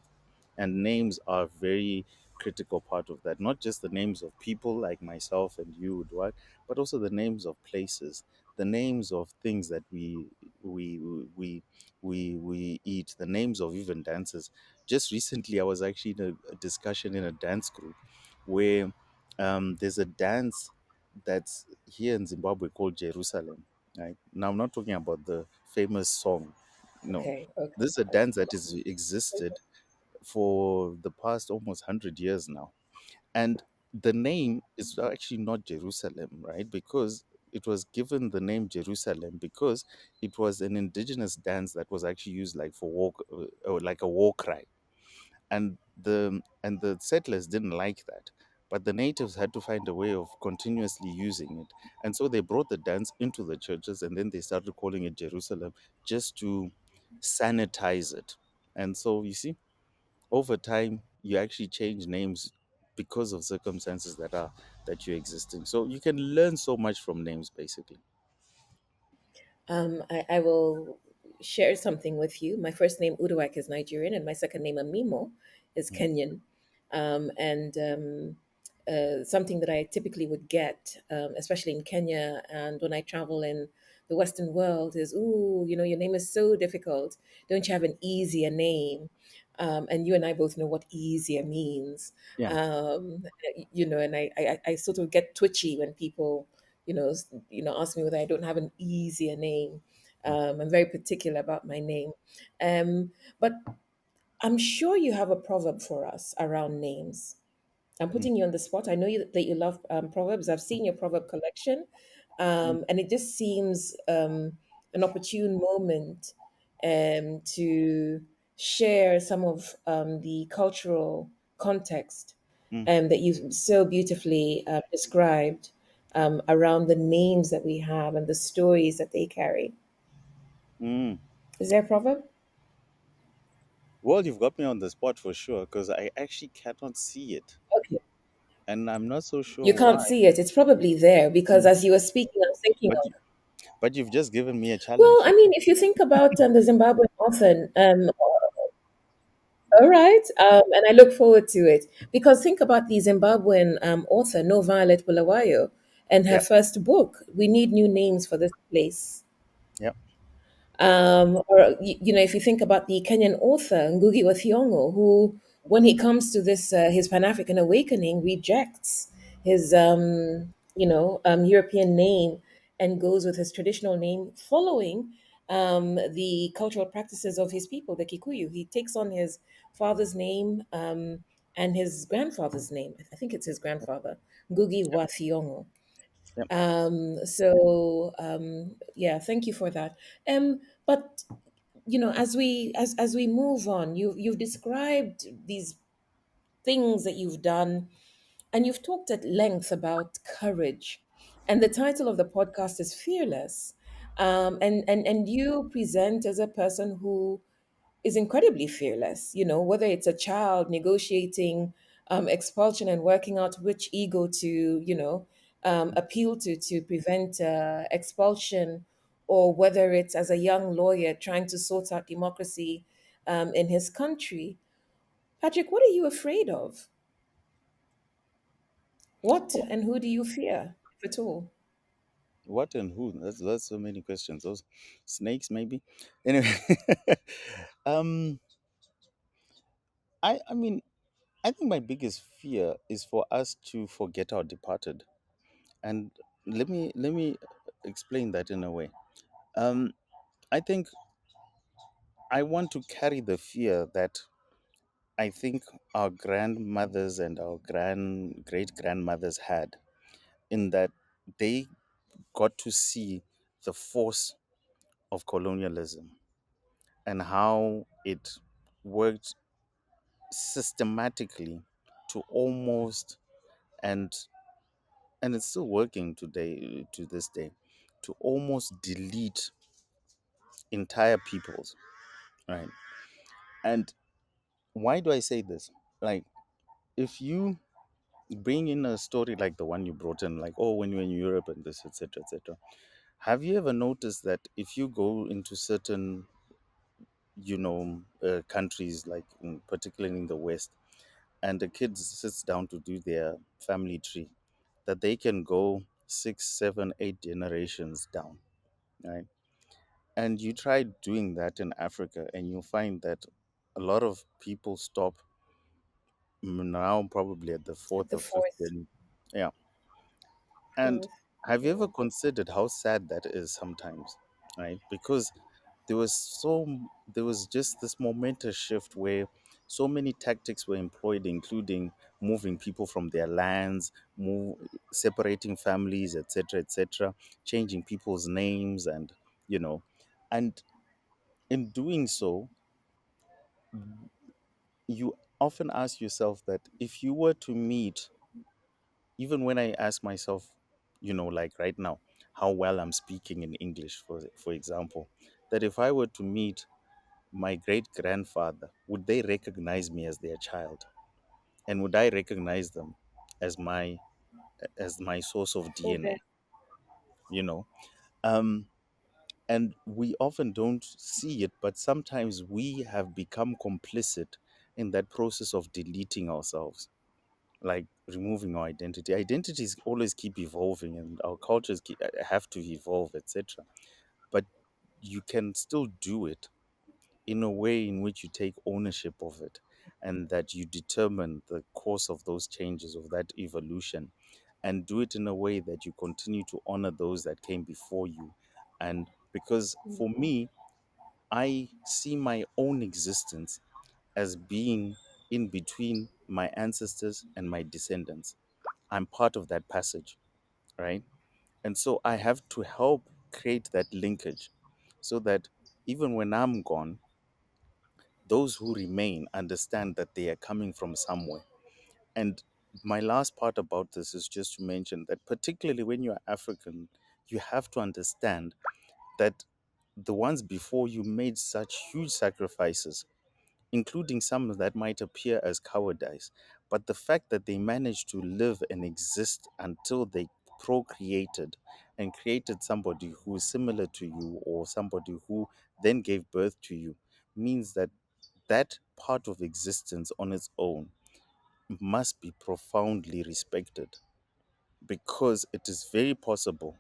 And names are a very critical part of that. Not just the names of people like myself and you, Dwight, but also the names of places, the names of things that we we we eat, the names of even dances. Just recently, I was actually in a discussion in a dance group where there's a dance that's here in Zimbabwe called Jerusalem. Right now, I'm not talking about the famous song. No, Okay, okay. this is a dance that has existed for the past almost 100 years now, and the name is actually not Jerusalem, right? Because it was given the name Jerusalem because it was an indigenous dance that was actually used like for war, or like a war cry, and the settlers didn't like that, but the natives had to find a way of continuously using it, and so they brought the dance into the churches, and then they started calling it Jerusalem just to sanitize it. And so you see, over time you actually change names because of circumstances that you're existing, so you can learn so much from names basically. I will share something with you. My first name, Uduak, is Nigerian, and my second name, Amimo, is Mm. Kenyan. And something that I typically would get, especially in Kenya and when I travel in the Western world, is, ooh, your name is so difficult. Don't you have an easier name? And you and I both know what easier means. Yeah. Um, and I sort of get twitchy when people ask me whether I don't have an easier name. Mm. I'm very particular about my name. But I'm sure you have a proverb for us around names. I'm Mm. putting you on the spot. I know that you love proverbs. I've seen your proverb collection, Mm. and it just seems an opportune moment to share some of the cultural context Mm. that you've so beautifully described around the names that we have and the stories that they carry. Mm. Is there a proverb? Well, you've got me on the spot for sure because I actually cannot see it, Okay. and I'm not so sure You can't why. see it. It's probably there because Mm. as you were speaking, I was thinking but of. you, but you've just given me a Well, challenge I now. mean, if you think about the Zimbabwean author, all right, and I look forward to it because think about the Zimbabwean author, No Violet Bulawayo, and her Yeah. first book. We need new names for this place. Yeah. Or if you think about the Kenyan author Ngugi wa Thiong'o, who, when he comes to this his Pan African awakening, rejects his European name and goes with his traditional name, following the cultural practices of his people, the Kikuyu. He takes on his father's name and his grandfather's name. I think it's his grandfather, Ngugi Yeah. wa Thiong'o. Yeah. Yeah, thank you for that. But as we move on, you've described these things that you've done, and you've talked at length about courage. And the title of the podcast is Fearless. And you present as a person who is incredibly fearless, whether it's a child negotiating expulsion and working out which ego to, appeal to prevent expulsion, or whether it's as a young lawyer trying to sort out democracy in his country. Patrick, what are you afraid of? What and who do you fear, if at all? What and who? That's so many questions. Those snakes, maybe. Anyway, um, I mean, I think my biggest fear is for us to forget our departed, and let me explain that in a way. Um, I think I want to carry the fear that I think our grandmothers and our great grandmothers had, in that they got to see the force of colonialism and how it worked systematically to almost, and it's still working today, to this day, to almost delete entire peoples, right? And why do I say this? Like, if you bring in a story like the one you brought in, like, oh, when you're in Europe and this, etc., etc., have you ever noticed that if you go into certain, countries, like particularly in the West, and the kids sits down to do their family tree, that they can go 6, 7, 8 generations down, right? And you try doing that in Africa, and you find that a lot of people stop now probably at the fourth The or fifth fourth, yeah. And fourth, have you yeah. ever considered how sad that is sometimes, right? Because there was just this momentous shift where so many tactics were employed, including moving people from their lands, separating families, etc., etc., changing people's names, and you know, and in doing so, you often ask yourself that if you were to meet, even when I ask myself, like right now, how well I'm speaking in English, for example, that if I were to meet my great grandfather, would they recognize me as their child? And would I recognize them as my source of Okay. DNA? You know? Um, and we often don't see it, but sometimes we have become complicit in that process of deleting ourselves, like removing our identity. Identities always keep evolving, and our cultures have to evolve, etc. But you can still do it in a way in which you take ownership of it, and that you determine the course of those changes, of that evolution, and do it in a way that you continue to honor those that came before you. And because for me, I see my own existence as being in between my ancestors and my descendants. I'm part of that passage, right? And so I have to help create that linkage so that even when I'm gone, those who remain understand that they are coming from somewhere. And my last part about this is just to mention that, particularly when you're African, you have to understand that the ones before you made such huge sacrifices, including some that might appear as cowardice. But the fact that they managed to live and exist until they procreated and created somebody who is similar to you, or somebody who then gave birth to you, means that that part of existence on its own must be profoundly respected, because it is very possible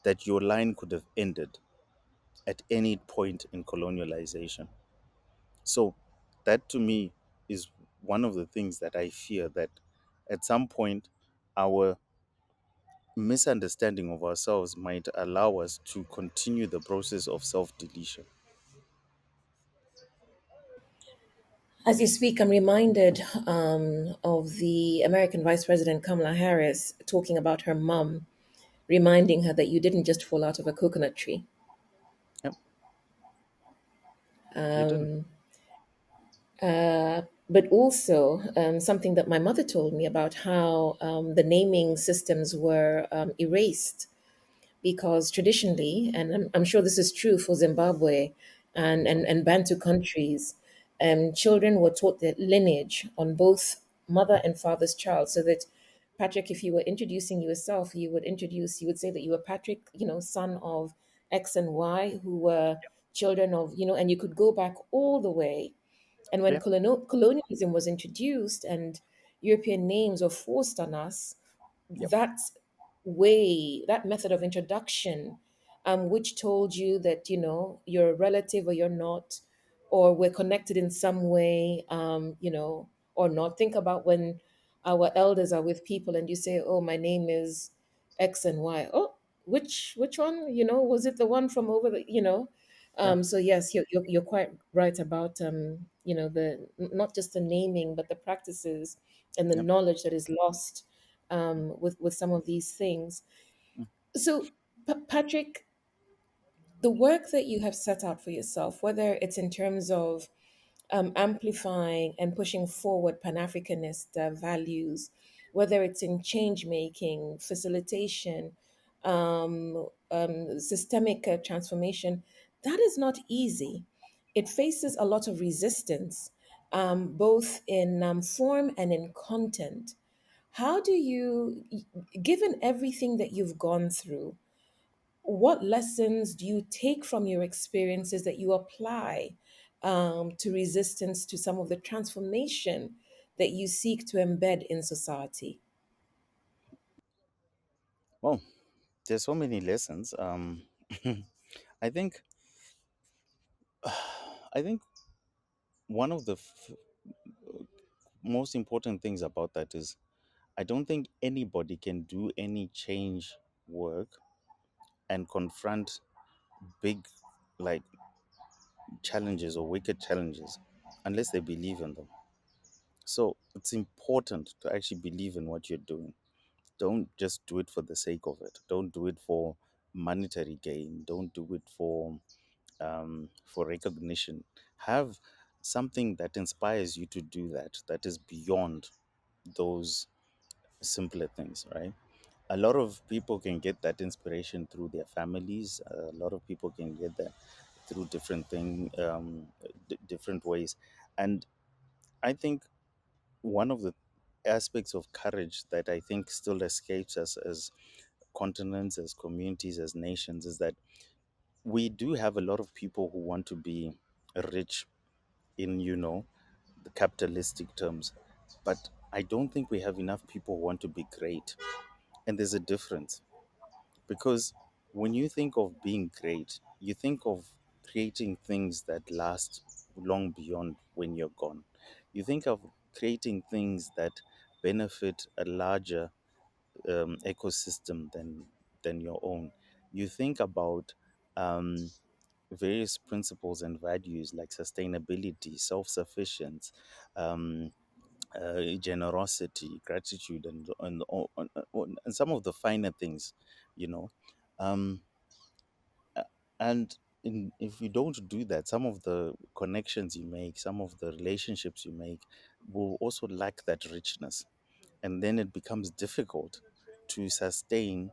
that your line could have ended at any point in colonialization. So, that to me is one of the things that I fear, that at some point our misunderstanding of ourselves might allow us to continue the process of self deletion. As you speak, I'm reminded of the American Vice President Kamala Harris talking about her mom, reminding her that you didn't just fall out of a coconut tree. Yep, you didn't. Um, but also, something that my mother told me about how the naming systems were erased, because traditionally, and I'm sure this is true for Zimbabwe and Bantu countries, children were taught their lineage on both mother and father's child. So that, Patrick, if you were introducing yourself, you would say that you were Patrick, son of X and Y, who were children of, and you could go back all the way. And when Yeah. colonialism was introduced and European names were forced on us, Yep. that that method of introduction, which told you that, you're a relative or you're not, or we're connected in some way, or not. Think about when our elders are with people and you say, "Oh, my name is X and Y." Oh, which one? Was it the one from over the, Yeah. so yes, you're quite right about, not just the naming, but the practices and the Yep. knowledge that is lost, with some of these things. Mm. So, Patrick, the work that you have set out for yourself, whether it's in terms of amplifying and pushing forward Pan Africanist values, whether it's in change making, facilitation, systemic transformation, that is not easy. It faces a lot of resistance, both in form and in content. How do you, given everything that you've gone through, what lessons do you take from your experiences that you apply, to resistance to some of the transformation that you seek to embed in society? Well, there's so many lessons. I think I think one of the most important things about that is I don't think anybody can do any change work and confront big, like, challenges or wicked challenges unless they believe in them. So it's important to actually believe in what you're doing. Don't just do it for the sake of it. Don't do it for monetary gain. Don't do it for recognition. Have something that inspires you to do that, that is beyond those simpler things, right? A lot of people can get that inspiration through their families. A lot of people can get that through different ways. And I think one of the aspects of courage that I think still escapes us as continents, as communities, as nations is that we do have a lot of people who want to be rich in, the capitalistic terms. But I don't think we have enough people who want to be great. And there's a difference because when you think of being great, you think of creating things that last long beyond when you're gone. You think of creating things that benefit a larger ecosystem than your own. You think about um, various principles and values like sustainability, self-sufficiency, um, generosity, gratitude, and some of the finer things, you know. Um, and if you don't do that, some of the connections you make, some of the relationships you make, will also lack that richness, and then it becomes difficult to sustain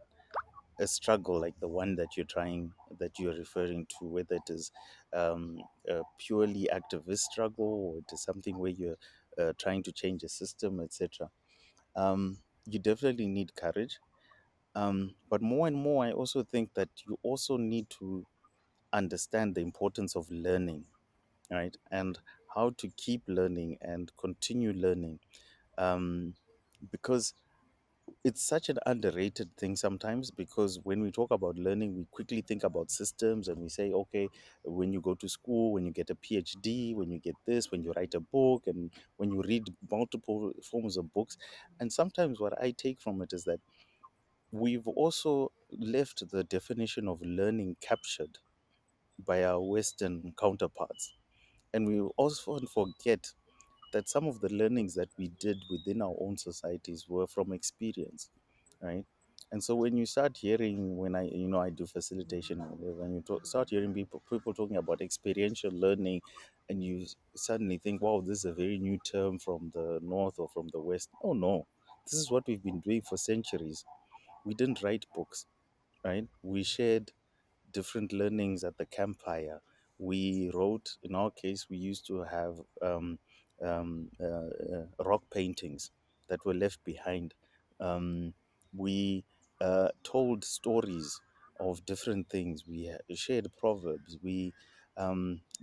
a struggle like the one that you're referring to, whether it is a purely activist struggle or it is something where you're trying to change a system, etc. You definitely need courage, but more and more I also think that you also need to understand the importance of learning, right? And how to keep learning and continue learning, um, because it's such an underrated thing sometimes, because when we talk about learning we quickly think about systems and we say, okay, when you go to school, when you get a PhD, when you get this, when you write a book, and when you read multiple forms of books. And sometimes what I take from it is that we've also left the definition of learning captured by our Western counterparts, and we also forget that some of the learnings that we did within our own societies were from experience, right? And so when you start hearing, when I do facilitation, and when you start hearing people talking about experiential learning, and you suddenly think, wow, this is a very new term from the north or from the west. Oh no, this is what we've been doing for centuries. We didn't write books, right? We shared different learnings at the campfire. We wrote, in our case, we used to have rock paintings that were left behind. Um, we told stories of different things. We shared proverbs. The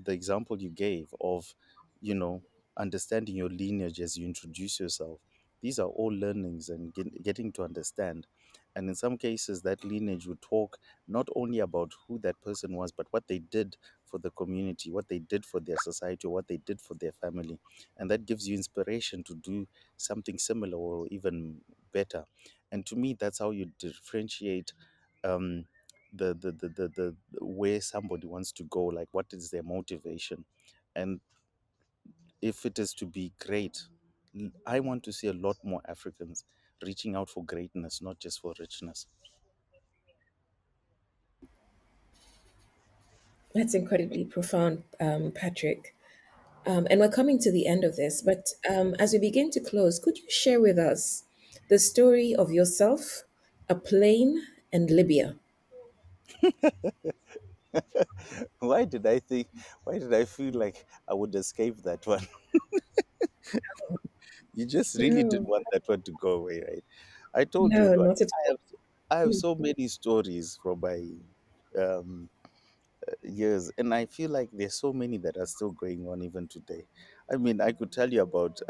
example you gave of, you know, understanding your lineage as you introduce yourself. These are all learnings and getting to understand. And in some cases, that lineage would talk not only about who that person was, but what they did for the community, what they did for their society, or what they did for their family. And that gives you inspiration to do something similar or even better. And to me, that's how you differentiate um, the where somebody wants to go, like what is their motivation. And if it is to be great, I want to see a lot more Africans reaching out for greatness, not just for richness. That's incredibly profound, Patrick. And we're coming to the end of this, but as we begin to close, could you share with us the story of yourself, a plane, and Libya? Why did I think? Why did I feel like I would escape that one? You just really did No, want that one to go away, right? I told you, no, not at I all. have, I have so many stories from my um, years, and I feel like there's so many that are still going on even today. I mean, I could tell you about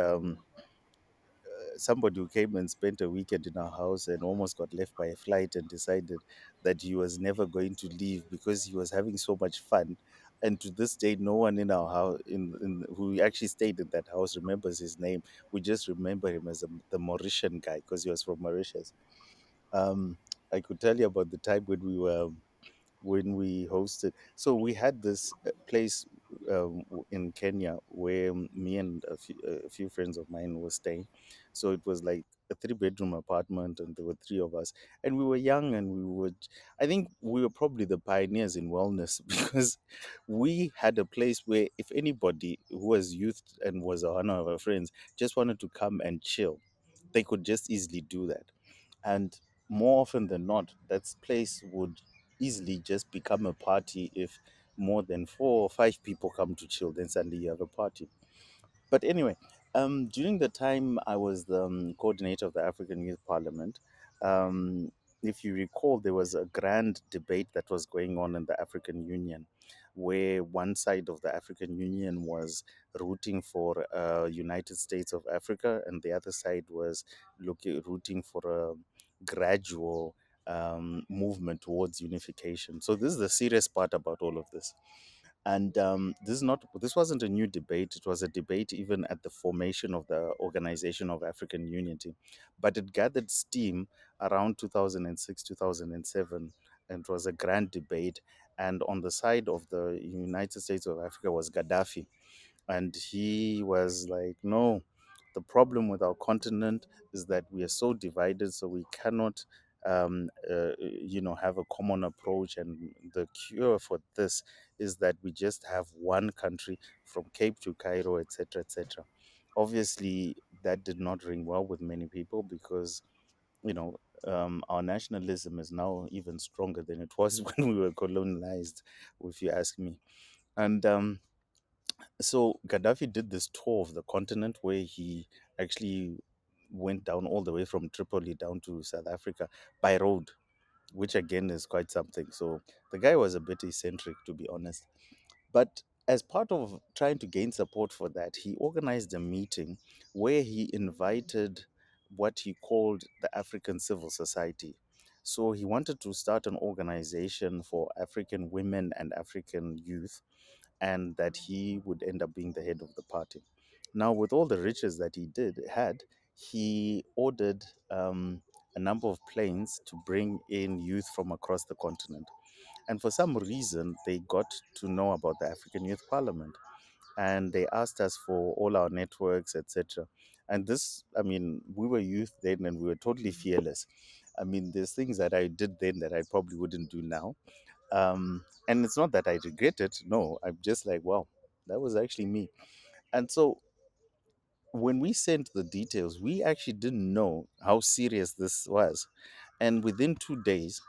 somebody who came and spent a weekend in our house and almost got left by a flight and decided that he was never going to leave because he was having so much fun. And to this day, no one in our house, who actually stayed in that house, remembers his name. We just remember him as the Mauritian guy because he was from Mauritius. Um, I could tell you about the time when we hosted. So we had this place in Kenya where me and a few friends of mine were staying. So it was like a three-bedroom apartment, and there were three of us, and we were young, and we would. I think we were probably the pioneers in wellness because we had a place where if anybody who was youth and was one of our friends just wanted to come and chill, they could just easily do that. And more often than not, that place would easily just become a party if more than 4 or 5 people come to chill, then suddenly you have a party. But anyway, during the time I was the coordinator of the African Youth Parliament, um, if you recall, there was a grand debate that was going on in the African Union, where one side of the African Union was rooting for United States of Africa, and the other side was rooting for a gradual movement towards unification. So this is the serious part about all of this. And this wasn't a new debate. It was a debate even at the formation of the Organization of African Unity, but it gathered steam around 2006, 2007, and it was a grand debate. And on the side of the United States of Africa was Gaddafi, and he was like, no, the problem with our continent is that we are so divided, so we cannot have a common approach, and the cure for this is that we just have one country from Cape to Cairo, etc., etc. Obviously that did not ring well with many people because our nationalism is now even stronger than it was when we were colonized, if you ask me. And so Gaddafi did this tour of the continent where he actually went down all the way from Tripoli down to South Africa by road, which again is quite something. So the guy was a bit eccentric, to be honest. But as part of trying to gain support for that, he organized a meeting where he invited what he called the African civil society. So he wanted to start an organization for African women and African youth, and that he would end up being the head of the party. Now, with all the riches that he ordered a number of planes to bring in youth from across the continent. And for some reason, they got to know about the African Youth Parliament, and they asked us for all our networks, etc. And this, I mean, we were youth then and we were totally fearless. I mean, there's things that I did then that I probably wouldn't do now. And it's not that I regret it. No, I'm just like, wow, that was actually me. And so when we sent the details, we actually didn't know how serious this was. And within 2 days,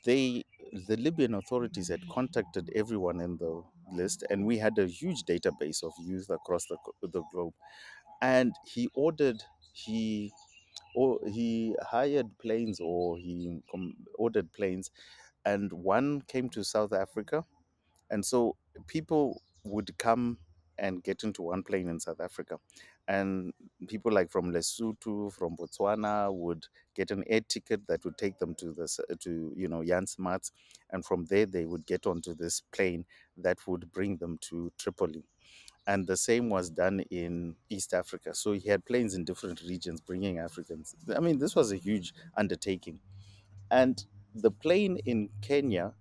they the Libyan authorities had contacted everyone in the list, and we had a huge database of youth across the globe. And he or he hired planes, or ordered planes, and one came to South Africa. And so people would come and get into one plane in South Africa, and people like from Lesotho, from Botswana would get an air ticket that would take them to Jan Smuts, and from there they would get onto this plane that would bring them to Tripoli. And the same was done in East Africa. So he had planes in different regions bringing Africans. I mean, this was a huge undertaking. And the plane in Kenya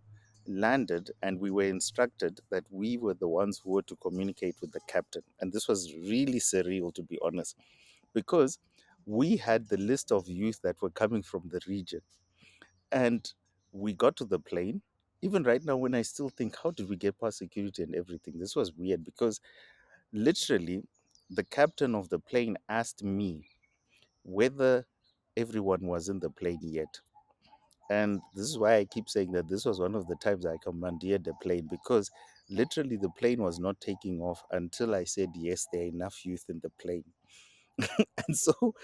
landed, and we were instructed that we were the ones who were to communicate with the captain. And this was really surreal, to be honest, because we had the list of youth that were coming from the region. And we got to the plane. Even right now, when I still think, how did we get past security and everything? This was weird because literally the captain of the plane asked me whether everyone was in the plane yet. And this is why I keep saying that this was one of the times I commandeered the plane, because literally the plane was not taking off until I said, yes, there are enough youth in the plane. And so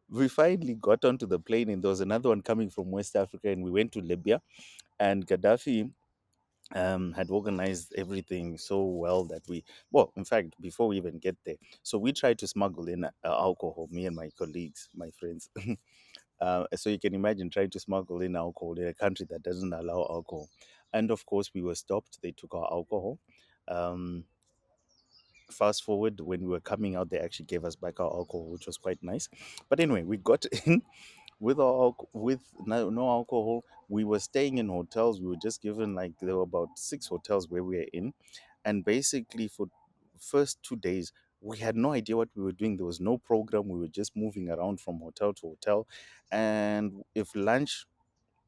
we finally got onto the plane, and there was another one coming from West Africa, and we went to Libya. And Gaddafi had organized everything so well that well, in fact, before we even get there, so we tried to smuggle in alcohol, me and my colleagues, my friends. So you can imagine trying to smuggle in alcohol in a country that doesn't allow alcohol. And of course, we were stopped. They took our alcohol. Um, Fast forward, when we were coming out, they actually gave us back our alcohol, which was quite nice. But anyway, we got in with no alcohol. We were staying in hotels. We were just given, like, there were about 6 hotels where we were in, and basically for first 2 days we had no idea what we were doing. There was no program. We were just moving around from hotel to hotel, and if lunch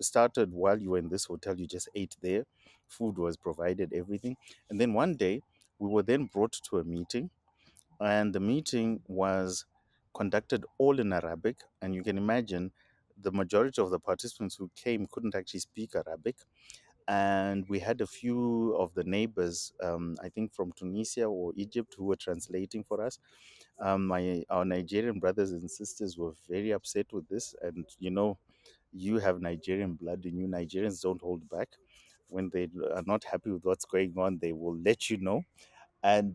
started while you were in this hotel, you just ate there. Food was provided, everything. And then one day we were then brought to a meeting, and the meeting was conducted all in Arabic. And you can imagine the majority of the participants who came couldn't actually speak Arabic. And we had a few of the neighbors, I think from Tunisia or Egypt, who were translating for us. Our Nigerian brothers and sisters were very upset with this, and you have Nigerian blood in you. Nigerians don't hold back. When they are not happy with what's going on, they will let you know. And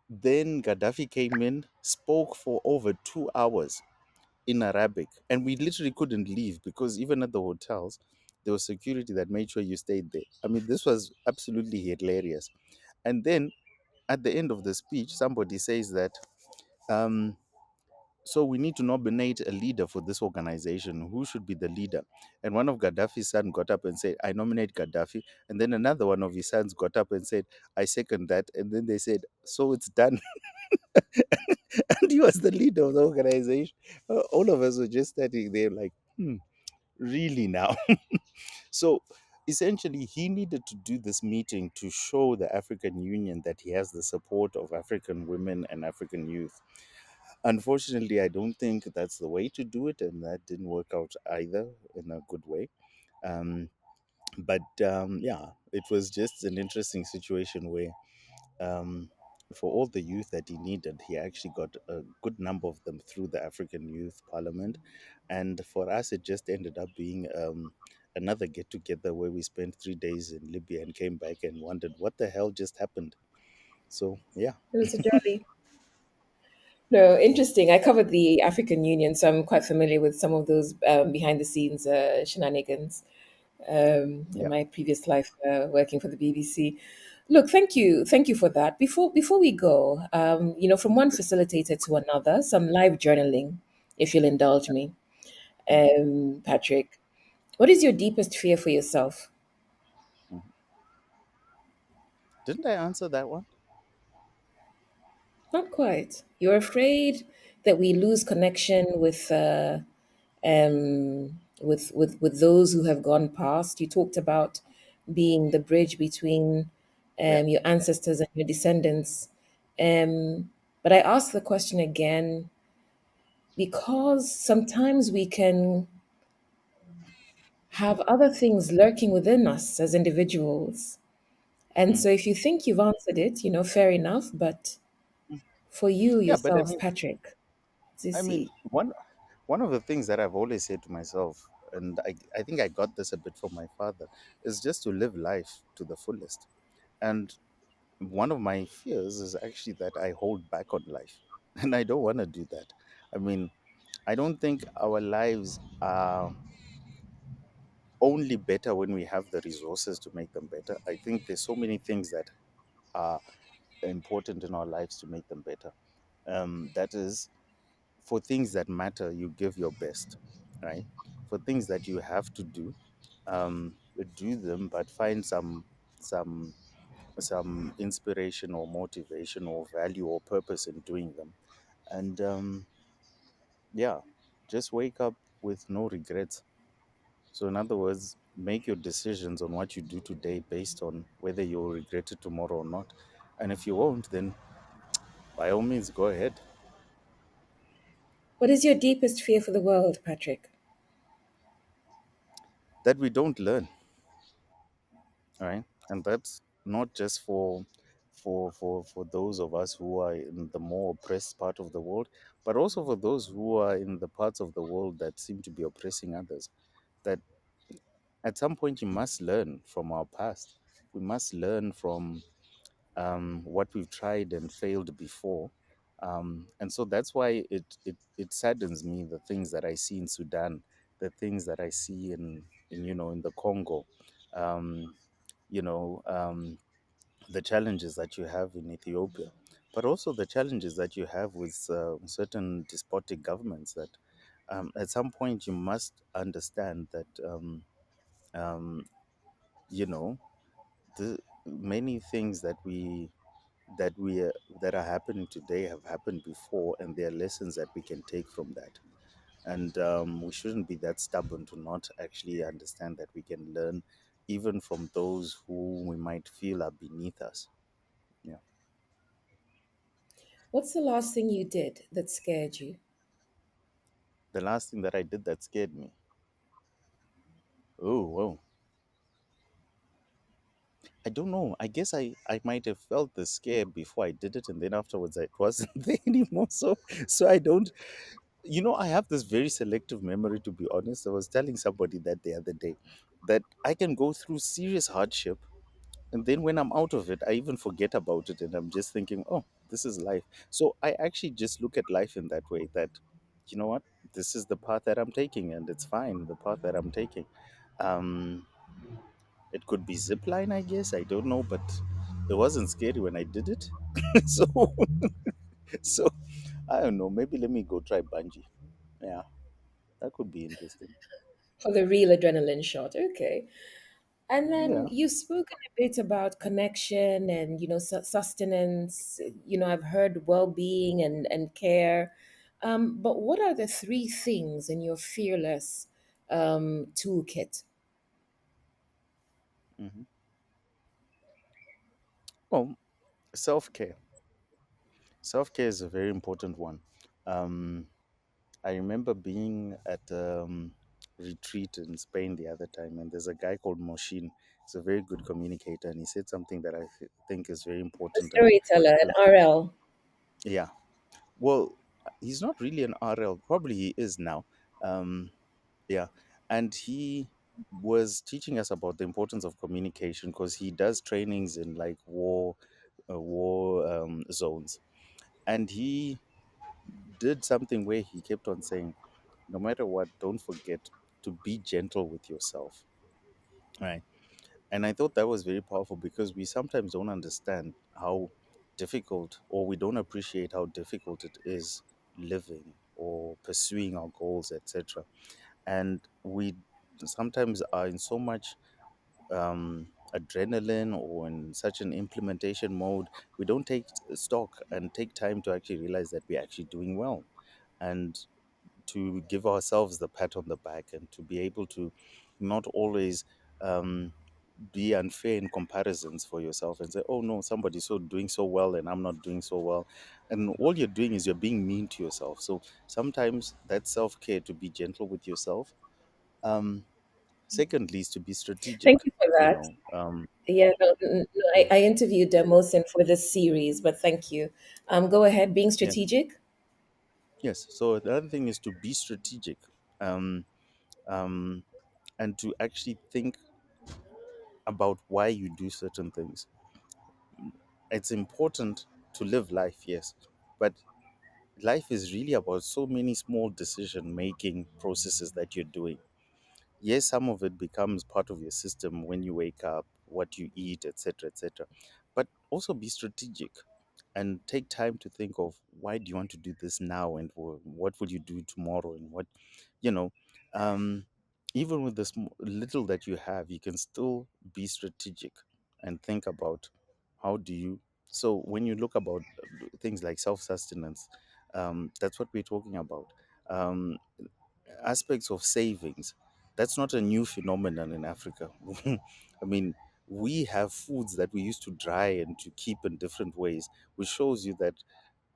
then Gaddafi came in, spoke for over 2 hours in Arabic, and we literally couldn't leave because even at the hotels, there was security that made sure you stayed there. I mean, this was absolutely hilarious. And then at the end of the speech, somebody says that, um, so we need to nominate a leader for this organization. Who should be the leader? And one of Gaddafi's sons got up and said, I nominate Gaddafi. And then another one of his sons got up and said, I second that. And then they said, so it's done. And he was the leader of the organization. All of us were just standing there like, really now? So essentially, he needed to do this meeting to show the African Union that he has the support of African women and African youth. Unfortunately, I don't think that's the way to do it, and that didn't work out either in a good way. Um, but yeah, it was just an interesting situation where, um, for all the youth that he needed, he actually got a good number of them through the African Youth Parliament. And for us, it just ended up being another get together where we spent 3 days in Libya and came back and wondered what the hell just happened. So, yeah. It was a jolly. No, interesting. I covered the African Union, so I'm quite familiar with some of those behind the scenes shenanigans in Yeah. my previous life working for the BBC. Look, thank you for that. Before we go, from one facilitator to another, some live journaling, if you'll indulge me, Patrick. What is your deepest fear for yourself? Mhm. Didn't I answer that one? Not quite. You're afraid that we lose connection with those who have gone past. You talked about being the bridge between Yeah. your ancestors and your descendants. But I ask the question again because sometimes we can have other things lurking within us as individuals. And Mm. so if you think you've answered it, fair enough. But for you Yeah, but yourself, Patrick, I mean, Zisi, one of the things that I've always said to myself, and I think I got this a bit from my father, is just to live life to the fullest. And one of my fears is actually that I hold back on life, and I don't want to do that. I mean, I don't think our lives are only better when we have the resources to make them better. I think there's so many things that are important in our lives to make them better. That is, for things that matter, you give your best, right? For things that you have to do them, but find some some inspiration or motivation or value or purpose in doing them. And yeah, just wake up with no regrets. So, in other words, make your decisions on what you do today based on whether you'll regret it tomorrow or not. And if you won't, then by all means, go ahead. what is your deepest fear for the world, Patrick? That we don't learn, right? And that's not just for those of us who are in the more oppressed part of the world, but also for those who are in the parts of the world that seem to be oppressing others. That at some point you must learn from our past. We must learn from what we've tried and failed before. And so that's why it saddens me, the things that I see in Sudan, the things that I see in in the Congo, um, you know, the challenges that you have in Ethiopia, but also the challenges that you have with certain despotic governments that at some point you must understand that, um, you know, the many things that are happening today have happened before, and there are lessons that we can take from that. And we shouldn't be that stubborn to not actually understand that we can learn even from those who we might feel are beneath us. Yeah. What's the last thing you did that scared you? The last thing that I did that scared me. Oh, whoa. I don't know. I guess I might have felt the scare before I did it, and then afterwards it wasn't there anymore. So I don't. I have this very selective memory, to be honest. I was telling somebody that the other day that I can go through serious hardship, and then when I'm out of it, I even forget about it, and I'm just thinking, oh, this is life. So I actually just look at life in that way, that, you know what, this is the path that I'm taking, and it's fine, the path that I'm taking. Um, it could be zipline, I guess. I don't know, but it wasn't scary when I did it. so, so I don't know. Maybe let me go try bungee. Yeah, that could be interesting. For the real adrenaline shot. Okay. And then Yeah. you've spoken a bit about connection and sustenance. I've heard well-being and care. But what are the three things in your fearless toolkit? Hmm. Well, self care. Self care is a very important one. Um, I remember being at retreat in Spain the other time, and there's a guy called Moshin. He's a very good communicator, and he said something that I think is very A important. And storyteller, an RL. yeah, well, he's not really an RL. Probably he is now. Um, yeah, and he was teaching us about the importance of communication because he does trainings in like war zones, and he did something where he kept on saying, no matter what, don't forget to be gentle with yourself. Right. And I thought that was very powerful because we sometimes don't understand how difficult, or we don't appreciate how difficult it is living or pursuing our goals, etc. And we sometimes are in so much adrenaline or in such an implementation mode, we don't take stock and take time to actually realize that we're actually doing well. And to give ourselves the pat on the back, and to be able to not always um, be unfair in comparisons for yourself and say, oh no, somebody's so doing so well and I'm not doing so well. And all you're doing is you're being mean to yourself. So sometimes that's self care, to be gentle with yourself. Um, Secondly, is to be strategic. Thank you for You that. know, Yeah, no, no, I interviewed Mohsin for this series, but thank you. Go ahead, being yeah, strategic. yes. So the other thing is to be strategic, um, um, and to actually think about why you do certain things. It's important to live life, yes, but life is really about so many small decision making processes that you're doing. Yes, some of it becomes part of your system when you wake up, what you eat, etc., etc. But also be strategic and take time to think of why do you want to do this now, and what will you do tomorrow, and what you know. Um, Even with the little that you have, you can still be strategic and think about how do you. So when you look about things like self-sustenance, that's what we're talking about. Um, Aspects of savings, that's not a new phenomenon in Africa. I mean, we have foods that we used to dry and to keep in different ways, which shows you that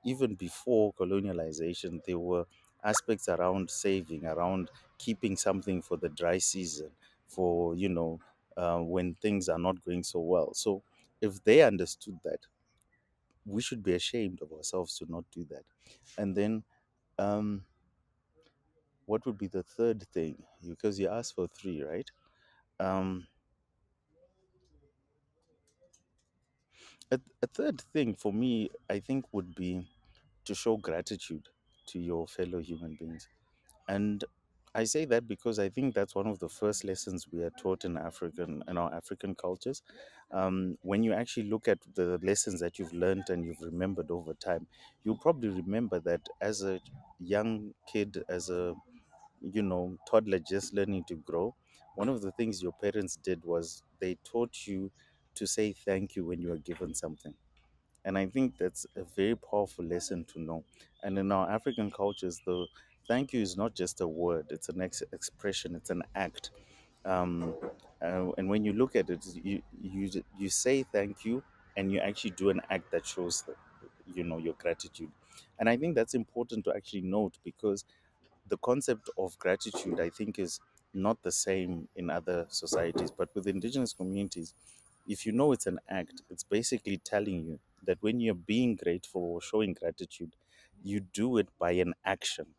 even before colonialization, there were aspects around saving, around keeping something for the dry season, for, when things are not going so well. So if they understood that, we should be ashamed of ourselves to not do that. And then, um, what would be the third thing? Because you asked for three, right? Um, a third thing for me, I think, would be to show gratitude to your fellow human beings. And I say that because I think that's one of the first lessons we are taught in our African cultures. When you actually look at the lessons that you've learned and you've remembered over time, you'll probably remember that as a young kid, as a toddler just learning to grow, one of the things your parents did was they taught you to say thank you when you are given something. And I think that's a very powerful lesson to know. And in our African cultures, the thank you is not just a word, it's an expression, it's an act. Um, and when you look at it, you say thank you, and you actually do an act that shows that, your gratitude. And I think that's important to actually note, because the concept of gratitude, I think, is not the same in other societies. But with indigenous communities, if you know it's an act, it's basically telling you that when you're being grateful or showing gratitude, you do it by an action,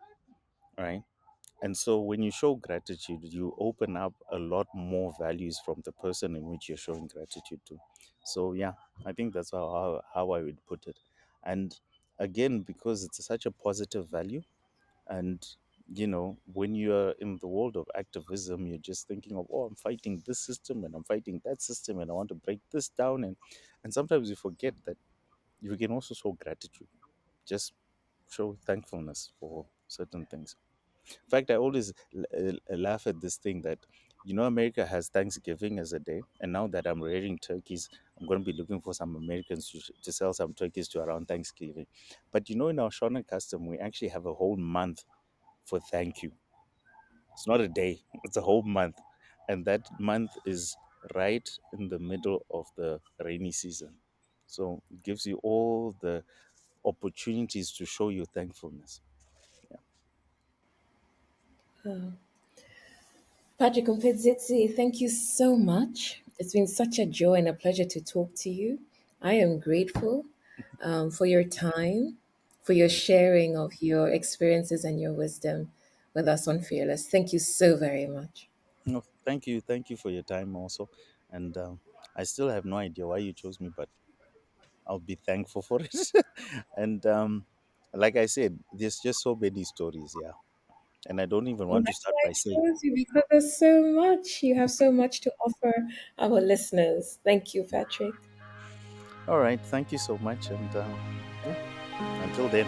right? And so when you show gratitude, you open up a lot more values from the person in which you're showing gratitude to. So yeah, I think that's how I would put it. And again, because it's such a positive value, and when you're in the world of activism, you're just thinking of, oh, I'm fighting this system and I'm fighting that system and I want to break this down. And sometimes you forget that you can also show gratitude, just show thankfulness for certain things. In fact, I always laugh at this thing that, America has Thanksgiving as a day, and now that I'm rearing turkeys, I'm going to be looking for some Americans to sell some turkeys to around Thanksgiving. But in our Shona custom, we actually have a whole month for thank you. It's not a day, it's a whole month. And that month is right in the middle of the rainy season. So it gives you all the opportunities to show your thankfulness. Yeah. Patrick Mpedsizi, thank you so much. It's been such a joy and a pleasure to talk to you. I am grateful for your time, for your sharing of your experiences and your wisdom with us on Fearless. Thank you so very much. No, thank you. Thank you for your time also. And I still have no idea why you chose me, but I'll be thankful for it. And like I said, there's just so many stories. Yeah. And I don't even And want to that's start why by I saying, chose you because there's so much. You have so much to offer our listeners. Thank you, Patrick. all right, thank you so much. And yeah, until then.